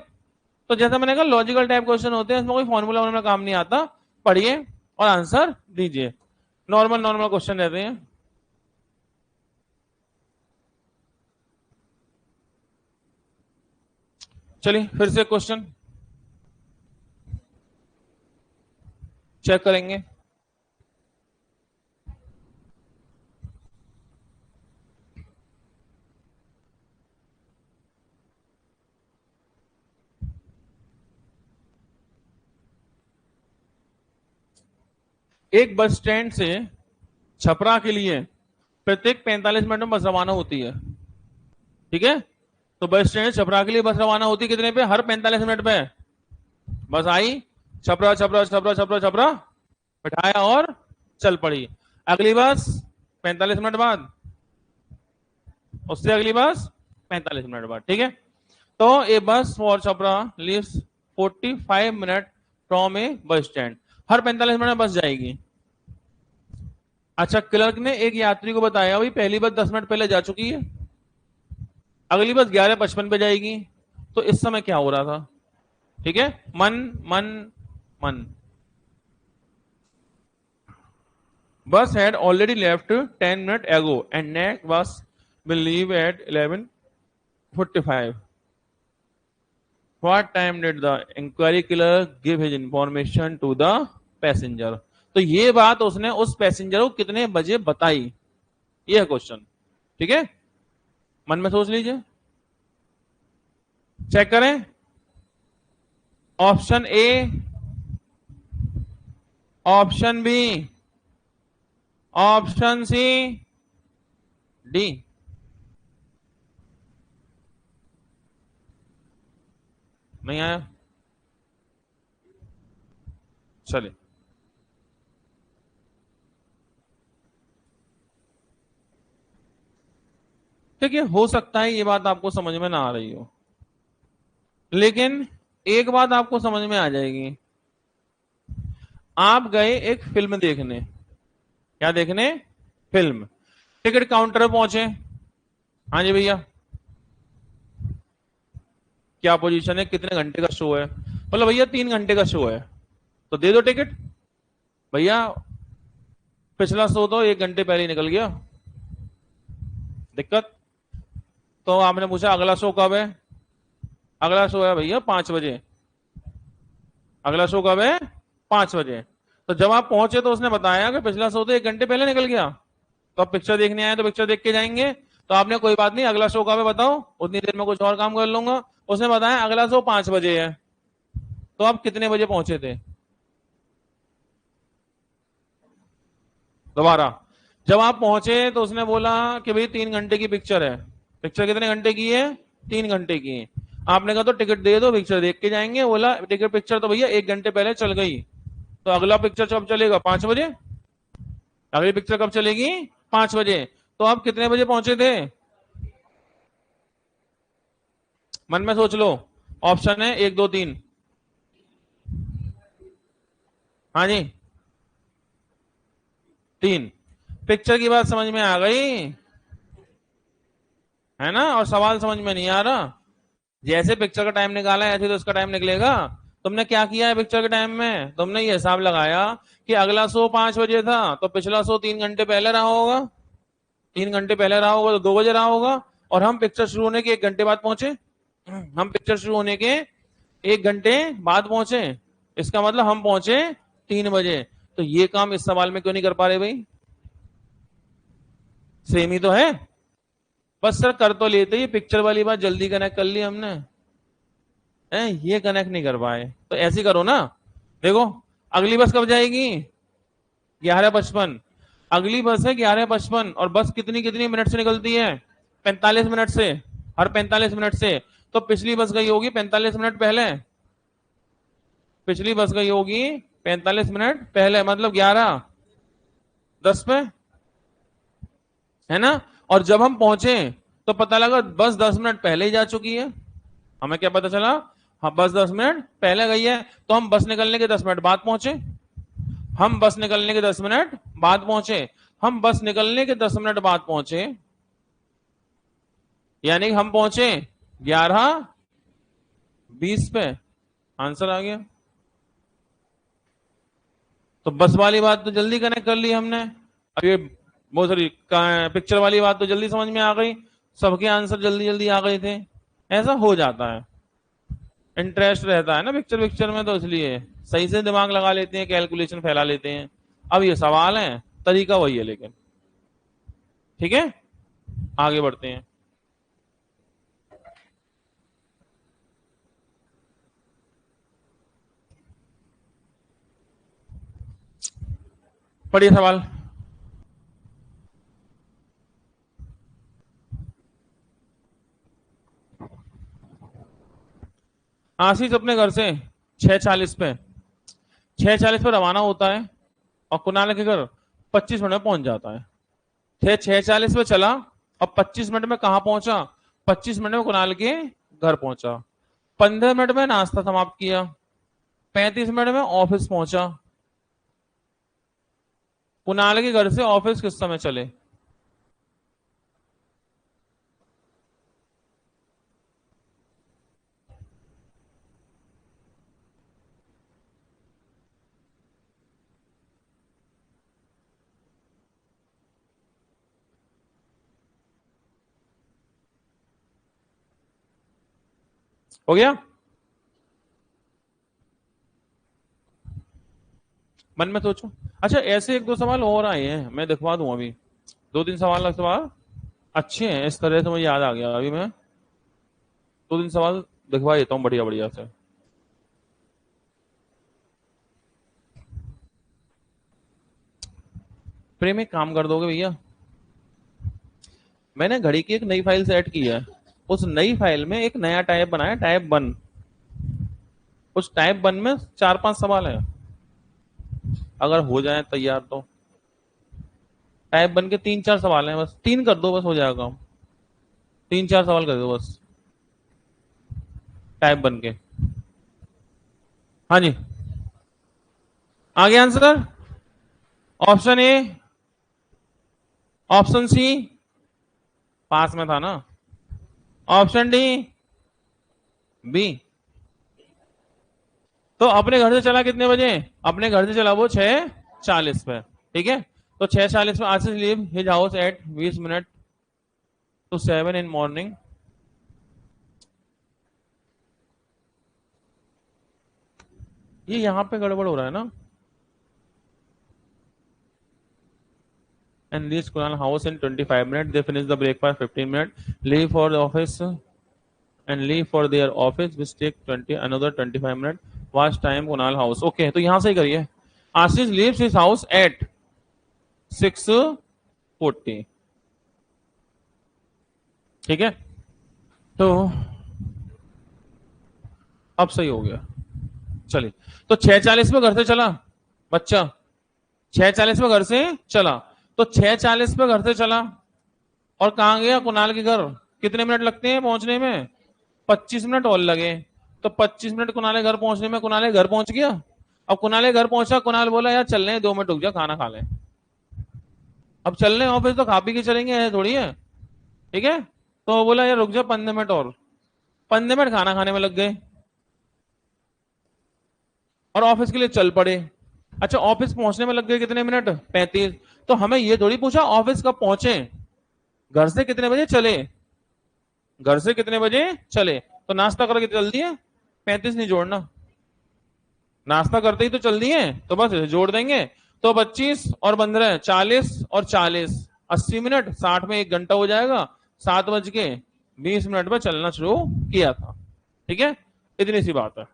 तो जैसा मैंने कहा लॉजिकल टाइप क्वेश्चन होते हैं, इसमें कोई फॉर्मूला वॉर्मूला काम नहीं आता, पढ़िए और आंसर दीजिए, नॉर्मल नॉर्मल क्वेश्चन रहते हैं। चलिए फिर से क्वेश्चन चेक करेंगे। एक बस स्टैंड से छपरा के लिए प्रत्येक 45 मिनट में बस रवाना होती है। ठीक है। तो बस स्टैंड छपरा के लिए बस रवाना होती है कितने पे, हर 45 मिनट पे। बस आई, छपरा छपरा छपरा छपरा छपरा बैठाया और चल पड़ी। अगली बस 45 मिनट बाद, उससे अगली बस 45 मिनट बाद। ठीक है। तो ए बस for Chhapra leaves 45 minute from A bus stand, her 45 minute में बस जाएगी। अच्छा, क्लर्क ने एक यात्री को बताया भाई पहली बस 10 मिनट पहले जा चुकी है, अगली बस 11:55 पे जाएगी। तो इस समय क्या हो रहा था। ठीक है। मन मन मन, bus had already left 10 minute ago and next bus will leave at 11:45। What time did the inquiry clerk give his information to the passenger. तो ये बात उसने उस पैसेंजर को कितने बजे बताई, ये है क्वेश्चन। ठीक है, मन में सोच लीजिए, चेक करें। Option A, option B, option C, D. नहीं आया, चलिए। देखिए, हो सकता है ये बात आपको समझ में ना आ रही हो, लेकिन एक बात आपको समझ में आ जाएगी। आप गए एक फिल्म देखने, क्या देखने? फिल्म। टिकट काउंटर पे पहुंचे, हाँ जी भैया, क्या पोजीशन है, कितने घंटे का शो है? बोला भैया 3 घंटे का शो है, तो दे दो टिकट। भैया पिछला शो तो 1 घंटे पहले ही निकल गया, दिक्कत। तो आपने पूछा अगला शो कब है? अगला शो है भैया 5 बजे। अगला शो कब है? 5 बजे। तो जब आप पहुंचे तो उसने बताया कि पिछला शो तो 1 घंटे पहले निकल गया, तो आप पिक्चर देखने आए तो पिक्चर देख के जाएंगे। तो आपने कोई बात नहीं, अगला शो कब है बताओ, उतनी देर में कुछ और काम कर लूंगा। उसने बताया अगला शो 5 बजे है, तो आप कितने बजे पहुंचे थे? दोबारा, जब आप पहुंचे तो उसने बोला कि भाई 3 घंटे की पिक्चर है। पिक्चर कितने घंटे की है? 3 घंटे की है। आपने कहा तो टिकट दे दो, पिक्चर देख के जाएंगे। बोला टिकट, पिक्चर तो भैया 1 घंटे पहले चल गई, तो अगला पिक्चर कब चलेगा? 5 बजे। अगली पिक्चर कब चलेगी? 5 बजे। तो आप कितने बजे पहुंचे थे? मन में सोच लो, ऑप्शन है 1 2 3। हाँ जी, 3। पिक्चर की बात समझ में आ गई है ना, और सवाल समझ में नहीं आ रहा। जैसे पिक्चर का टाइम निकाला है ऐसे तो उसका टाइम निकलेगा। तुमने क्या किया है पिक्चर के टाइम में? तुमने ये हिसाब लगाया कि अगला शो 5 बजे था, तो पिछला शो 3 घंटे पहले रहा होगा। 3 घंटे पहले रहा होगा तो 2 बजे रहा होगा। और हम पिक्चर शुरू होने के 1 घंटे बाद पहुंचे। हम पिक्चर शुरू होने के 1 घंटे बाद पहुंचे, इसका मतलब हम पहुंचे 3 बजे। तो ये काम इस सवाल में क्यों नहीं कर पा रहे भाई? सेम ही तो है। बस सर कर तो लेते, ये पिक्चर वाली बात जल्दी कनेक्ट कर ली हमने, ये कनेक्ट नहीं कर पाए। तो ऐसे ही करो ना, देखो अगली बस कब जाएगी? 11:55। अगली बस है 11:55, और बस कितनी कितनी मिनट से निकलती है? 45 मिनट से। हर 45 मिनट से। तो पिछली बस गई होगी 45 मिनट पहले। पिछली बस गई होगी 45 मिनट पहले, मतलब 11:10 पे, है ना। और जब हम पहुंचे तो पता लगा बस 10 मिनट पहले ही जा चुकी है। हमें क्या पता चला? हाँ, बस 10 मिनट पहले गई है। तो हम बस निकलने के 10 मिनट बाद पहुंचे। हम बस निकलने के 10 मिनट बाद पहुंचे। हम बस निकलने के 10 मिनट बाद पहुंचे, यानी हम पहुंचे 11:20 पे। आंसर आ गया। तो बस वाली बात तो जल्दी कनेक्ट कर ली हमने। अब ये बहुत सारी पिक्चर वाली बात तो जल्दी समझ में आ गई, सबके आंसर जल्दी जल्दी आ गए थे। ऐसा हो जाता है, इंटरेस्ट रहता है ना पिक्चर पिक्चर में, तो इसलिए सही से दिमाग लगा लेते हैं, कैलकुलेशन फैला लेते हैं। अब ये सवाल है, तरीका वही है लेकिन। ठीक है, आगे बढ़ते हैं। पढ़िए सवाल। आशीष अपने घर से 6:40 पे 6:40 पे रवाना होता है, और कुणाल के घर 25 मिनट में पहुंच जाता है। 6:46 पे चला, और 25 मिनट में कहा पहुंचा? 25 मिनट में कुणाल के घर पहुंचा। 15 मिनट में नाश्ता समाप्त किया। 35 मिनट में ऑफिस पहुंचा। कुणाल के घर से ऑफिस किस समय चले? हो गया? मन में सोचो। अच्छा, ऐसे एक दो सवाल और आए हैं, मैं दिखवा दूं अभी। दो तीन सवाल अच्छे हैं, इस तरह से मुझे याद आ गया अभी। मैं दो तीन सवाल दिखवा देता हूँ बढ़िया बढ़िया से। प्रेम एक काम कर दोगे भैया, मैंने घड़ी की एक नई फाइल सेट की है। उस नई फाइल में एक नया टाइप बनाया, टाइप 1। उस टाइप 1 में 4-5 सवाल है, अगर हो जाए तैयार तो। टाइप 1 के 3-4 सवाल हैं, बस 3 कर दो, बस हो जाएगा काम। 3-4 सवाल कर दो बस, टाइप 1 के। हाँ जी, आगे answer. Option A, option C, पास में था ना। Option D, B. तो अपने घर से चला कितने बजे? अपने घर से चला वो 6:40 पे, ठीक है। तो 6:40 पे Ashish leave his house at 20 minute to 7 in morning. ये यहाँ पे गड़बड़ हो रहा है ना। And reach Kunal house in 25 minutes. They finish the breakfast 15 minutes. Leave for the office and leave for their office which take 25 minutes. Watch time Kunal house. Okay, तो यहाँ से ही करिए। आशीष leaves his house at 6:40, ठीक है। तो अब सही हो गया। चलिए, तो 6:40 पे घर से चला बच्चा, 6:40 पे घर से चला। तो 6:40 पे घर से चला और कहाँ गया? कुणाल के घर। कितने मिनट लगते हैं पहुंचने में? 25 मिनट और लगे। तो 25 मिनट कुणाल के घर पहुंचने में, कुणाल के घर पहुंच गया। अब कुणाल के घर पहुंचा, कुणाल बोला यार चल रहे 2 मिनट रुक जा, खाना खा ले। अब चल रहे ऑफिस तो खा पी के चलेंगे, ऐसे थोड़ी है, ठीक है। तो बोला यार रुक जा 15 मिनट और। 15 मिनट खाना खाने में लग गए और ऑफिस के लिए चल पड़े। अच्छा, ऑफिस पहुंचने में लग गए कितने मिनट? 35। तो हमें ये थोड़ी पूछा ऑफिस कब पहुंचे, घर से कितने बजे चले। घर से कितने बजे चले, तो नाश्ता करके चल दिए, 35 नहीं जोड़ना। नाश्ता करते ही तो चल दिए, तो बस जोड़ देंगे। तो 25 और 15, 40 और 40, 80 मिनट। 60 में 1 घंटा हो जाएगा। 7:20 पे चलना शुरू किया था, ठीक है। इतनी सी बात है।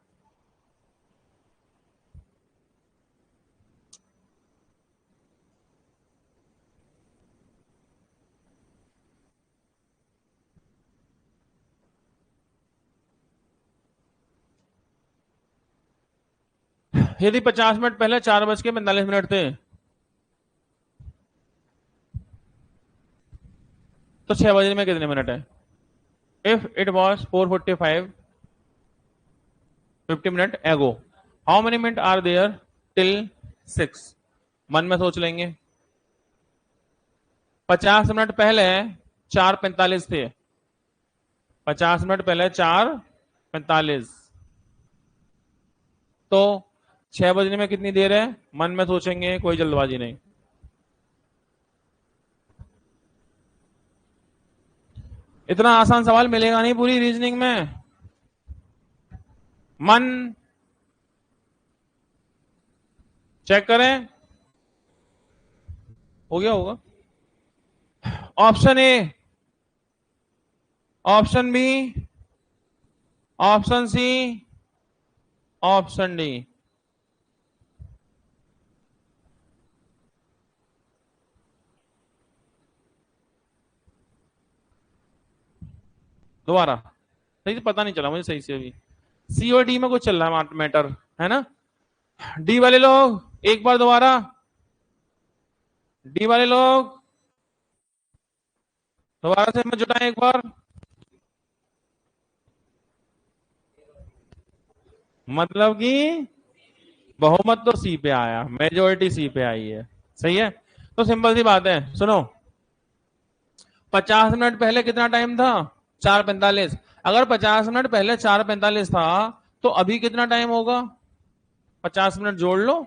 यदि 50 मिनट पहले 4:45 थे, तो 6 बजने में कितने मिनट है? If it was 4:45 50 minute ago, how many minute are there till 6? मन में सोच लेंगे। 50 मिनट पहले 4:45 थे। 50 मिनट पहले 4:45, तो 6 बजने में कितनी देर है? मन में सोचेंगे, कोई जल्दबाजी नहीं। इतना आसान सवाल मिलेगा नहीं पूरी रीजनिंग में। मन चेक करें, हो गया होगा। Option A, option B, option C, option D. दोबारा, सही से पता नहीं चला मुझे सही से अभी। सी और डी में कुछ चल रहा है मैटर, है ना। डी वाले लोग एक बार दोबारा, डी वाले लोग दोबारा से मैं जुटाएं एक बार। मतलब कि बहुमत तो सी पे आया, मेजोरिटी सी पे आई है, सही है। तो सिंपल सी बात है, सुनो। 50 मिनट पहले कितना टाइम था? 4:45। अगर 50 मिनट पहले 4:45 था, तो अभी कितना टाइम होगा? 50 मिनट जोड़ लो,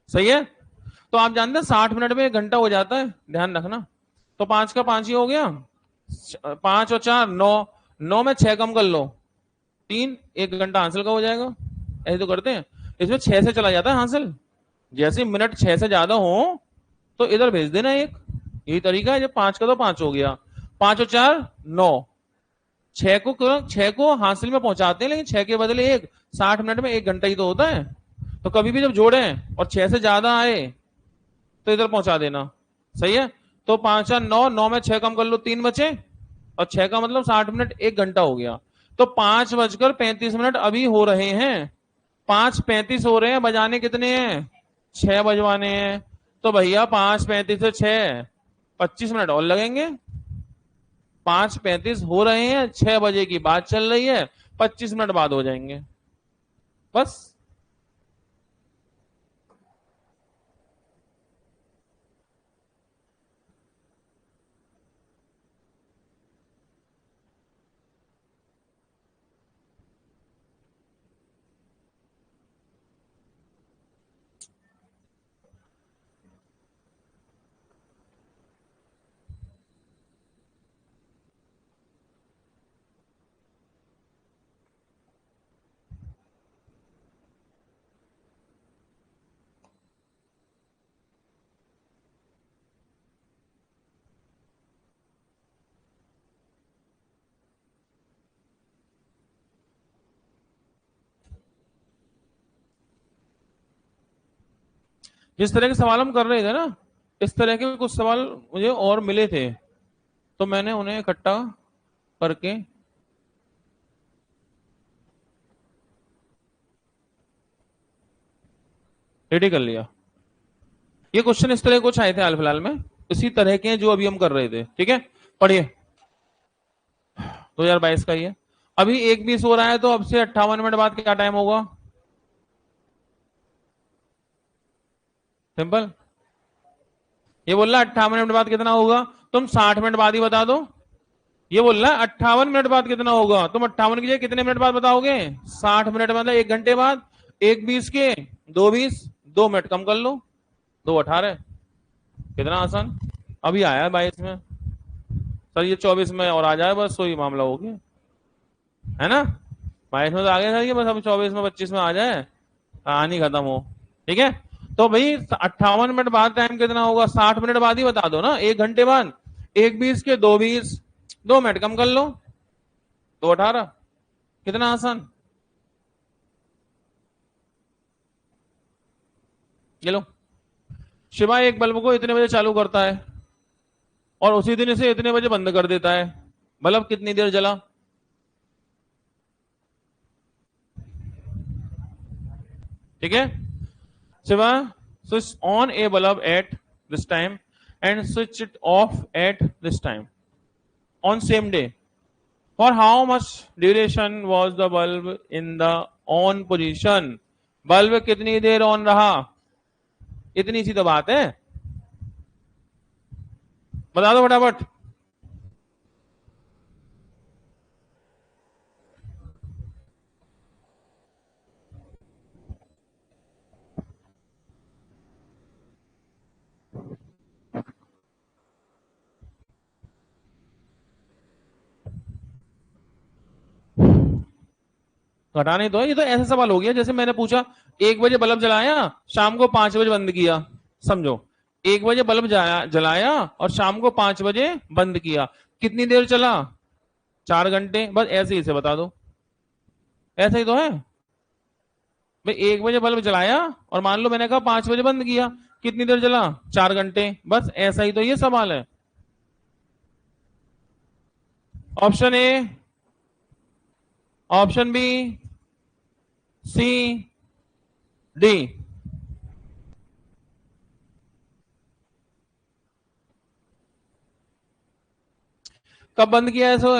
सही है। तो आप जानते हैं 60 मिनट में 1 घंटा हो जाता है, ध्यान रखना। तो 5 का 5 ही हो गया, 5 और 4 9। 9 में 6 कम कर लो, 3, 1 घंटा आंसर का हो जाएगा। ऐसे तो करते हैं। इसमें 6 से चला जाता है हासिल। जैसे मिनट 6 से ज्यादा हो तो इधर भेज देना एक, यही तरीका है। जब 5 का तो 5 हो गया, 5 और 4 9, 6 को हासिल में पहुंचाते हैं, लेकिन 6 के बदले 1, 60 मिनट में 1 घंटा ही तो होता है। तो कभी भी जब जोड़े और 6 से ज्यादा आए तो इधर पहुंचा देना, सही है। तो 5 और 9, 9 में 6 कम कर लो, 3 बचे, और 6 का मतलब 60 मिनट, 1 घंटा हो गया। तो 5:35 अभी हो रहे हैं, 5:35 हो रहे हैं, बजाने कितने हैं, 6 बजवाने हैं। तो भैया 5:35 से 6, 25 मिनट और लगेंगे। 5:35 हो रहे हैं, 6 बजे की बात चल रही है, 25 मिनट बाद हो जाएंगे, बस। जिस तरह के सवाल हम कर रहे थे ना, इस तरह के कुछ सवाल मुझे और मिले थे, तो मैंने उन्हें इकट्ठा करके रेडी कर लिया। ये क्वेश्चन इस तरह कुछ आए थे हाल फिलहाल में, इसी तरह के जो अभी हम कर रहे थे, ठीक है। पढ़िए, 2022 का ये अभी 1:20 हो रहा है, तो अब से 58 मिनट बाद क्या टाइम होगा, सिंपल। ये बोल रहा है 58 मिनट बाद कितना होगा, तुम 60 मिनट बाद ही बता दो। ये बोल रहा है 58 मिनट बाद कितना होगा, तुम 58 की जगह कितने मिनट बाद बताओगे, 60 मिनट मतलब 1 घंटे बाद। 1:20 के 2:20, 2 मिनट कम कर लो, 2:18। कितना आसान। अभी आया है 22 में, सर ये 24 में और आ जाए बस, तो ये मामला हो गया, है ना। 22 में तो आ गया सर, ये बस अब 24 में 25 में आ जाए, कहानी खत्म हो, ठीक है। तो भाई 58 मिनट बाद टाइम कितना होगा, 60 मिनट बाद ही बता दो ना, 1 घंटे बाद। 1:20 के 2:20, 2 मिनट कम कर लो, 2:18। कितना आसान। ये लो, शिवा एक बल्ब को इतने बजे चालू करता है और उसी दिन इसे इतने बजे बंद कर देता है, बल्ब कितनी देर जला। ठीक है, Shiva switch on a bulb at this time and switch it off at this time on same day. For how much duration was the bulb in the on position? Bulb कितनी देर ऑन रहा, इतनी सी तो बात है, बता दो फटाफट। घटा नहीं तो, ये तो ऐसा सवाल हो गया जैसे मैंने पूछा 1 बजे बल्ब जलाया, शाम को 5 बजे बंद किया। समझो, 1 बजे बल्ब जलाया और शाम को 5 बजे बंद किया, कितनी देर चला, 4 घंटे। बस ऐसे ही से बता दो, ऐसा ही तो है भाई। 1 बजे बल्ब जलाया और मान लो मैंने कहा 5 बजे बंद किया, कितनी देर चला, 4 घंटे। बस ऐसा ही तो ये सवाल है। Option A, option B, C, D. कब बंद किया है सो,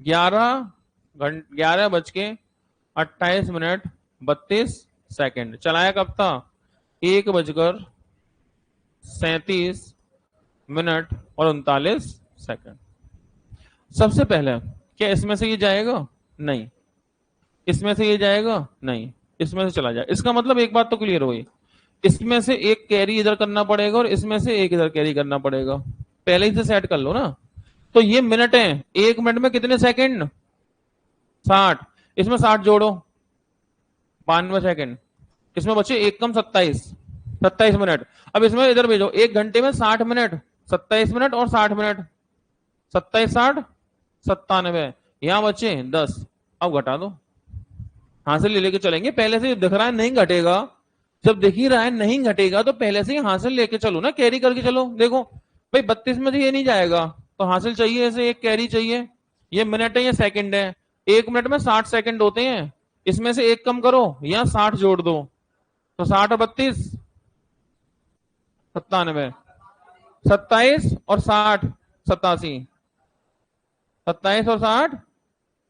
11:28 चलाया कब था, 1:37 और 39 सेकंड। सबसे पहले क्या इसमें से ये जाएगा, नहीं। इसमें से ये जाएगा, नहीं। इसमें से चला जाए, इसका मतलब एक बात तो क्लियर हुई, इसमें से एक कैरी इधर करना पड़ेगा और इसमें से एक इधर कैरी करना पड़ेगा, पहले ही से सेट कर लो ना। तो ये मिनट है, 1 मिनट में कितने सेकंड, 60। इसमें 60 जोड़ो, 92 सेकंड। इसमें बचे 1 कम 27, 27 मिनट। अब इसमें इधर भेजो, 1 घंटे में 60 मिनट, 27 मिनट और 60 मिनट, 27 60 97, यहां बचे 10। अब घटा दो, हासिल ले लेके चलेंगे। पहले से दिख रहा है नहीं घटेगा, जब दिख ही रहा है नहीं घटेगा तो पहले से ही हासिल लेके चलो ना, कैरी करके चलो। देखो भाई 32 में से ये नहीं जाएगा तो हासिल चाहिए, ऐसे एक कैरी चाहिए। ये मिनट है ये सेकंड है, 1 मिनट में 60 सेकंड होते हैं, इसमें से एक कम करो या 60 जोड़ दो, तो 60 और 32 97, 27 और 60 87, 27 और 60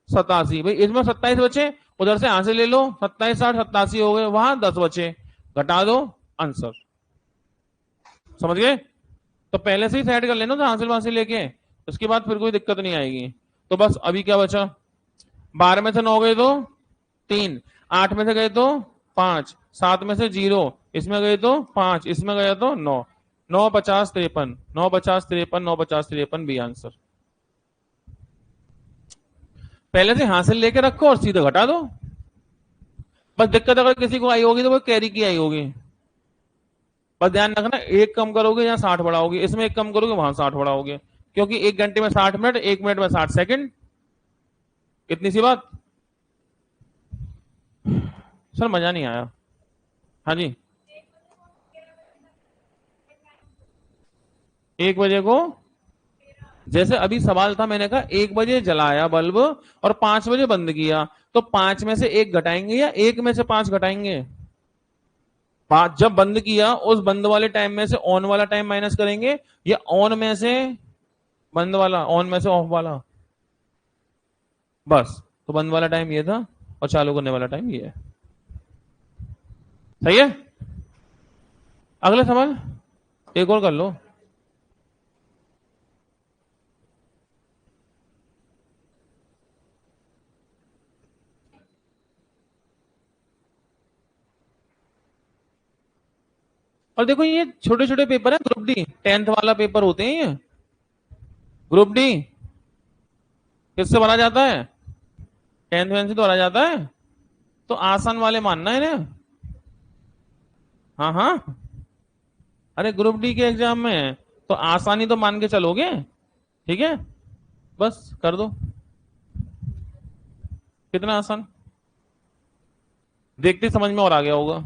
87। भाई इसमें 27 बचे, उधर से हासिल ले लो, 27 60 87 हो गए, वहां 10 बचे, घटा दो, आंसर। समझ गए? तो पहले से ही सेट कर लेना था हासिल वासिल लेके, उसके बाद फिर कोई दिक्कत नहीं आएगी। तो बस अभी क्या बचा, 12 में से 9 गए तो 3, 8 में से गए तो 5, 7 में से 0, इसमें गए तो 5, इसमें गया तो 9, 9 50 53, 9 50 53, 9 50 53 बी आंसर। पहले से हासिल लेके रखो और सीधे घटा दो। बस दिक्कत अगर किसी को आई होगी तो वो कैरी की आई होगी। बस ध्यान रखना, एक कम करोगे या 60 बढ़ाओगे, इसमें एक कम करोगे वहां 60 बढ़ाओगे, क्योंकि 1 घंटे में 60 मिनट, 1 मिनट में 60 सेकंड। इतनी सी बात। सर मजा नहीं आया। हाँ जी, 1 बजे को, जैसे अभी सवाल था मैंने कहा 1 बजे जलाया बल्ब और 5 बजे बंद किया, तो 5 में से 1 घटाएंगे या 1 में से 5 घटाएंगे? जब बंद किया उस बंद वाले टाइम में से ऑन वाला टाइम माइनस करेंगे, या ऑन में से बंद वाला, ऑन में से ऑफ वाला? बस, तो बंद वाला टाइम ये था और चालू करने वाला टाइम ये है। सही है? अगला सवाल एक और कर लो। और देखो ये छोटे छोटे पेपर है, ग्रुप डी 10th वाला पेपर होते हैं ये। ग्रुप डी किससे भरा जाता है? 10th में से तो भरा जाता है, तो आसान वाले मानना है ना। हाँ हाँ, अरे ग्रुप डी के एग्जाम में है तो आसानी तो मान के चलोगे। ठीक है, बस कर दो। कितना आसान, देखते समझ में और आ गया होगा।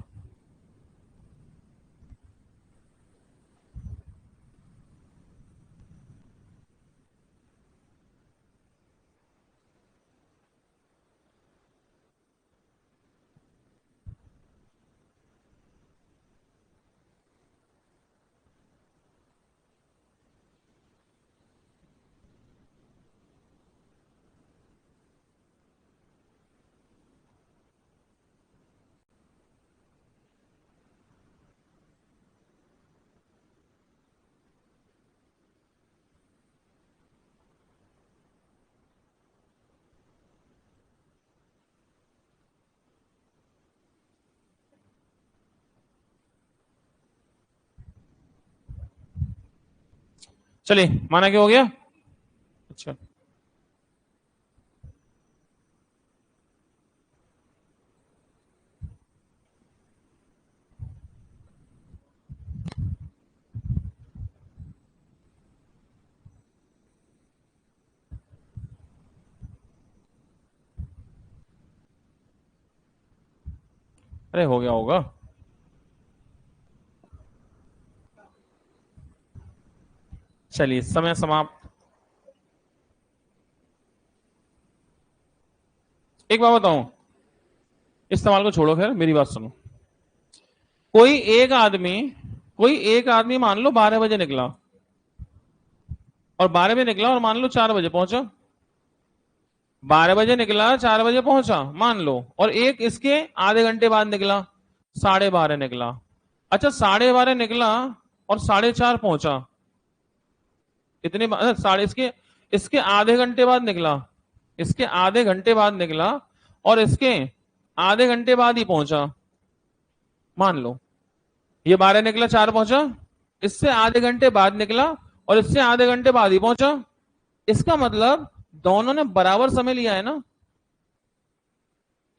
चलिए, माना क्या हो गया? अच्छा, अरे हो गया होगा। चलिए, समय समाप्त। एक बात बताऊं, इस सवाल को छोड़ो, खैर मेरी बात सुनो। कोई एक आदमी कोई एक आदमी मान लो 12 बजे निकला, और 12 बजे निकला और मान लो 4 बजे पहुंचा। 12 बजे निकला, 4 बजे पहुंचा मान लो, और एक इसके आधे घंटे बाद निकला, 12:30 निकला। अच्छा, 12:30 निकला और 4:30 पहुंचा, इतने साढ़े इसके इसके आधे घंटे बाद निकला, इसके आधे घंटे बाद निकला, और इसके आधे घंटे बाद ही पहुंचा। मान लो ये 12 निकला, 4 पहुंचा, इससे आधे घंटे बाद निकला और इससे आधे घंटे बाद ही पहुंचा। इसका मतलब दोनों ने बराबर समय लिया है ना।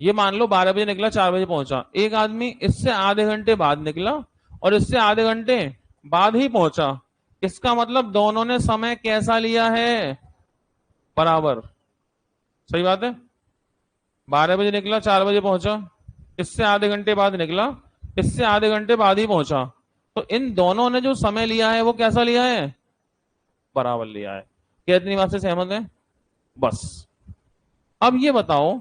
ये मान लो 12 बजे निकला, 4 बजे पहुंचा। एक आदमी इससे आधे घंटे बाद निकला और इससे आधे घंटे बाद ही पहुंचा। इसका मतलब दोनों ने समय कैसा लिया है? बराबर। सही बात है। 12 बजे निकला, 4 बजे पहुंचा, इससे आधे घंटे बाद निकला, इससे आधे घंटे बाद ही पहुंचा। तो इन दोनों ने जो समय लिया है वो कैसा लिया है? बराबर लिया है। क्या इतनी बात से सहमत है? बस। अब ये बताओ,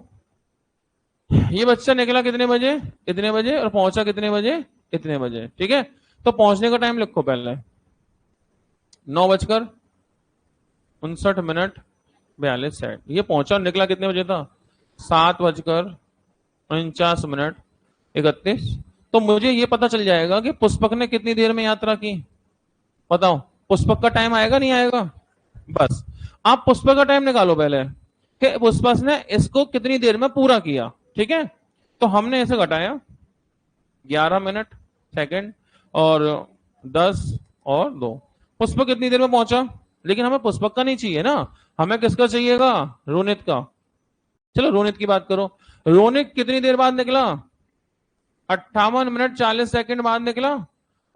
ये बच्चा निकला कितने बजे? इतने बजे। और पहुंचा कितने बजे? इतने बजे। ठीक है, तो पहुंचने का टाइम लिखो पहले। 9:59 ये पहुंचा और निकला कितने बजे था? 7:49 तो मुझे ये पता चल जाएगा कि पुष्पक ने कितनी देर में यात्रा की। बताओ, पुष्पक का टाइम आएगा नहीं आएगा? बस। आप पुष्पक का टाइम निकालो पहले कि पुष्पक ने इसको कितनी देर में पूरा किया। ठीक है, तो हमने इसे घटाया 11 मिनट सेकंड और 10 और 2। पुष्पक कितनी देर में पहुंचा? लेकिन हमें पुष्पक का नहीं चाहिए ना, हमें किसका चाहिएगा? रोनित का। चलो रोनित की बात करो। रोनित कितनी देर बाद निकला? 58 मिनट 40 सेकंड बाद निकला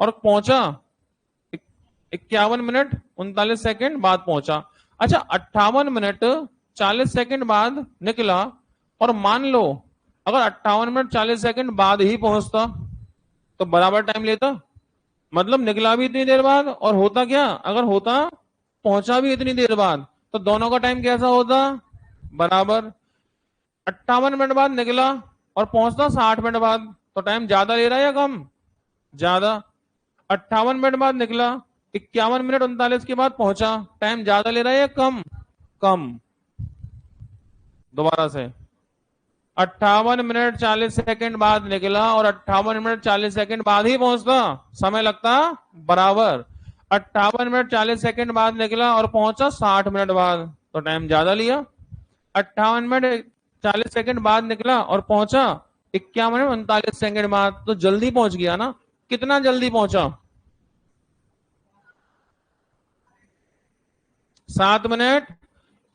और पहुंचा 51 मिनट 39 सेकंड बाद पहुंचा। अच्छा, 58 मिनट 40 सेकंड बाद निकला और मान लो अगर 58 मिनट 40 सेकंड बाद ही पहुंचता तो बराबर टाइम लेता। मतलब निकला भी इतनी देर बाद और होता क्या? अगर होता पहुंचा भी इतनी देर बाद तो दोनों का टाइम कैसा होता? बराबर। 58 मिनट बाद निकला और पहुंचता 60 मिनट बाद तो टाइम ज्यादा ले रहा है या कम? ज्यादा। 58 मिनट बाद निकला, 51 मिनट 39 के बाद पहुंचा, टाइम ज्यादा ले रहा है या कम? कम। दोबारा से, 58 मिनट 40 सेकंड बाद निकला और 58 मिनट 40 सेकंड बाद ही पहुंचता, समय लगता बराबर। 58 मिनट 40 सेकंड बाद निकला और पहुंचा 60 मिनट बाद तो टाइम ज्यादा लिया। 58 मिनट 40 सेकंड बाद निकला और पहुंचा 51 मिनट 39 सेकंड बाद तो जल्दी पहुंच गया ना। कितना जल्दी पहुंचा? 7 मिनट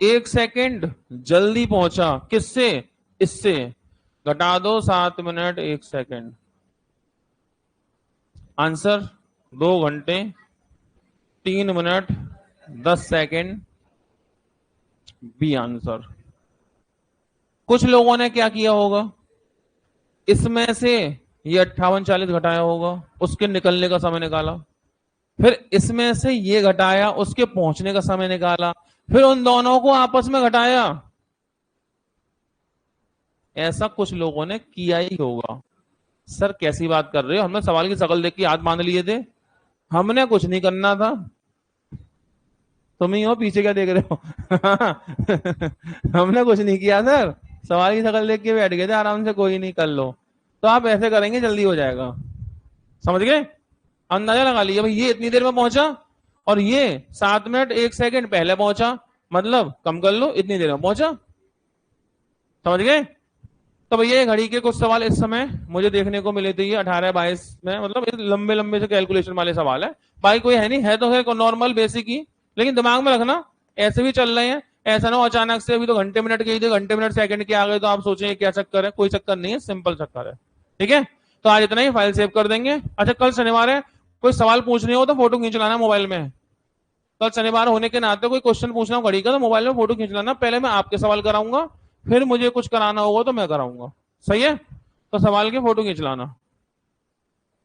1 सेकंड जल्दी पहुंचा। किससे? इससे। घटा दो 7 मिनट 1 सेकंड। आंसर 2 घंटे 3 मिनट 10 सेकंड। B answer. कुछ लोगों ने क्या किया होगा, इसमें से ये 58 40 घटाया होगा, उसके निकलने का समय निकाला, फिर इसमें से ये घटाया, उसके पहुंचने का समय निकाला, फिर उन दोनों को आपस में घटाया। ऐसा कुछ लोगों ने किया ही होगा। सर कैसी बात कर रहे हो, हमने सवाल की शकल देख के हाथ बांध लिए थे, हमने कुछ नहीं करना था। तुम ही हो पीछे क्या देख रहे हो? हमने कुछ नहीं किया सर, सवाल की शकल देख के बैठ गए थे आराम से, कोई नहीं कर लो। तो आप ऐसे करेंगे जल्दी हो जाएगा। समझ गए? अंदाजा लगा लिया भाई, ये इतनी देर में पहुंचा और ये 7 मिनट 1 सेकंड पहले पहुंचा, मतलब कम कर लो इतनी देर में पहुंचा। समझ गए? तो भैया घड़ी के कुछ सवाल इस समय मुझे देखने को मिले थे, ये 18-22 में, मतलब लंबे लंबे से कैलकुलेशन वाले सवाल है। बाकी कोई है नहीं, है तो है नॉर्मल बेसिक ही, लेकिन दिमाग में रखना ऐसे भी चल रहे हैं। ऐसा ना हो अचानक से अभी तो घंटे मिनट के ही थे, घंटे मिनट सेकंड के आ गए तो आप सोचेंगे क्या चक्कर है। कोई चक्कर नहीं है, सिंपल चक्कर है। ठीक है, तो आज इतना ही, फाइल सेव कर देंगे। अच्छा, कल शनिवार है, कोई सवाल पूछने हो तो फोटो खींच लाना मोबाइल में। कल शनिवार होने के नाते कोई क्वेश्चन पूछना हो घड़ी का तो मोबाइल में फोटो खींच लाना। पहले मैं आपके सवाल कराऊंगा, फिर मुझे कुछ कराना होगा तो मैं कराऊंगा। सही है? तो सवाल के फोटो खींच लाना।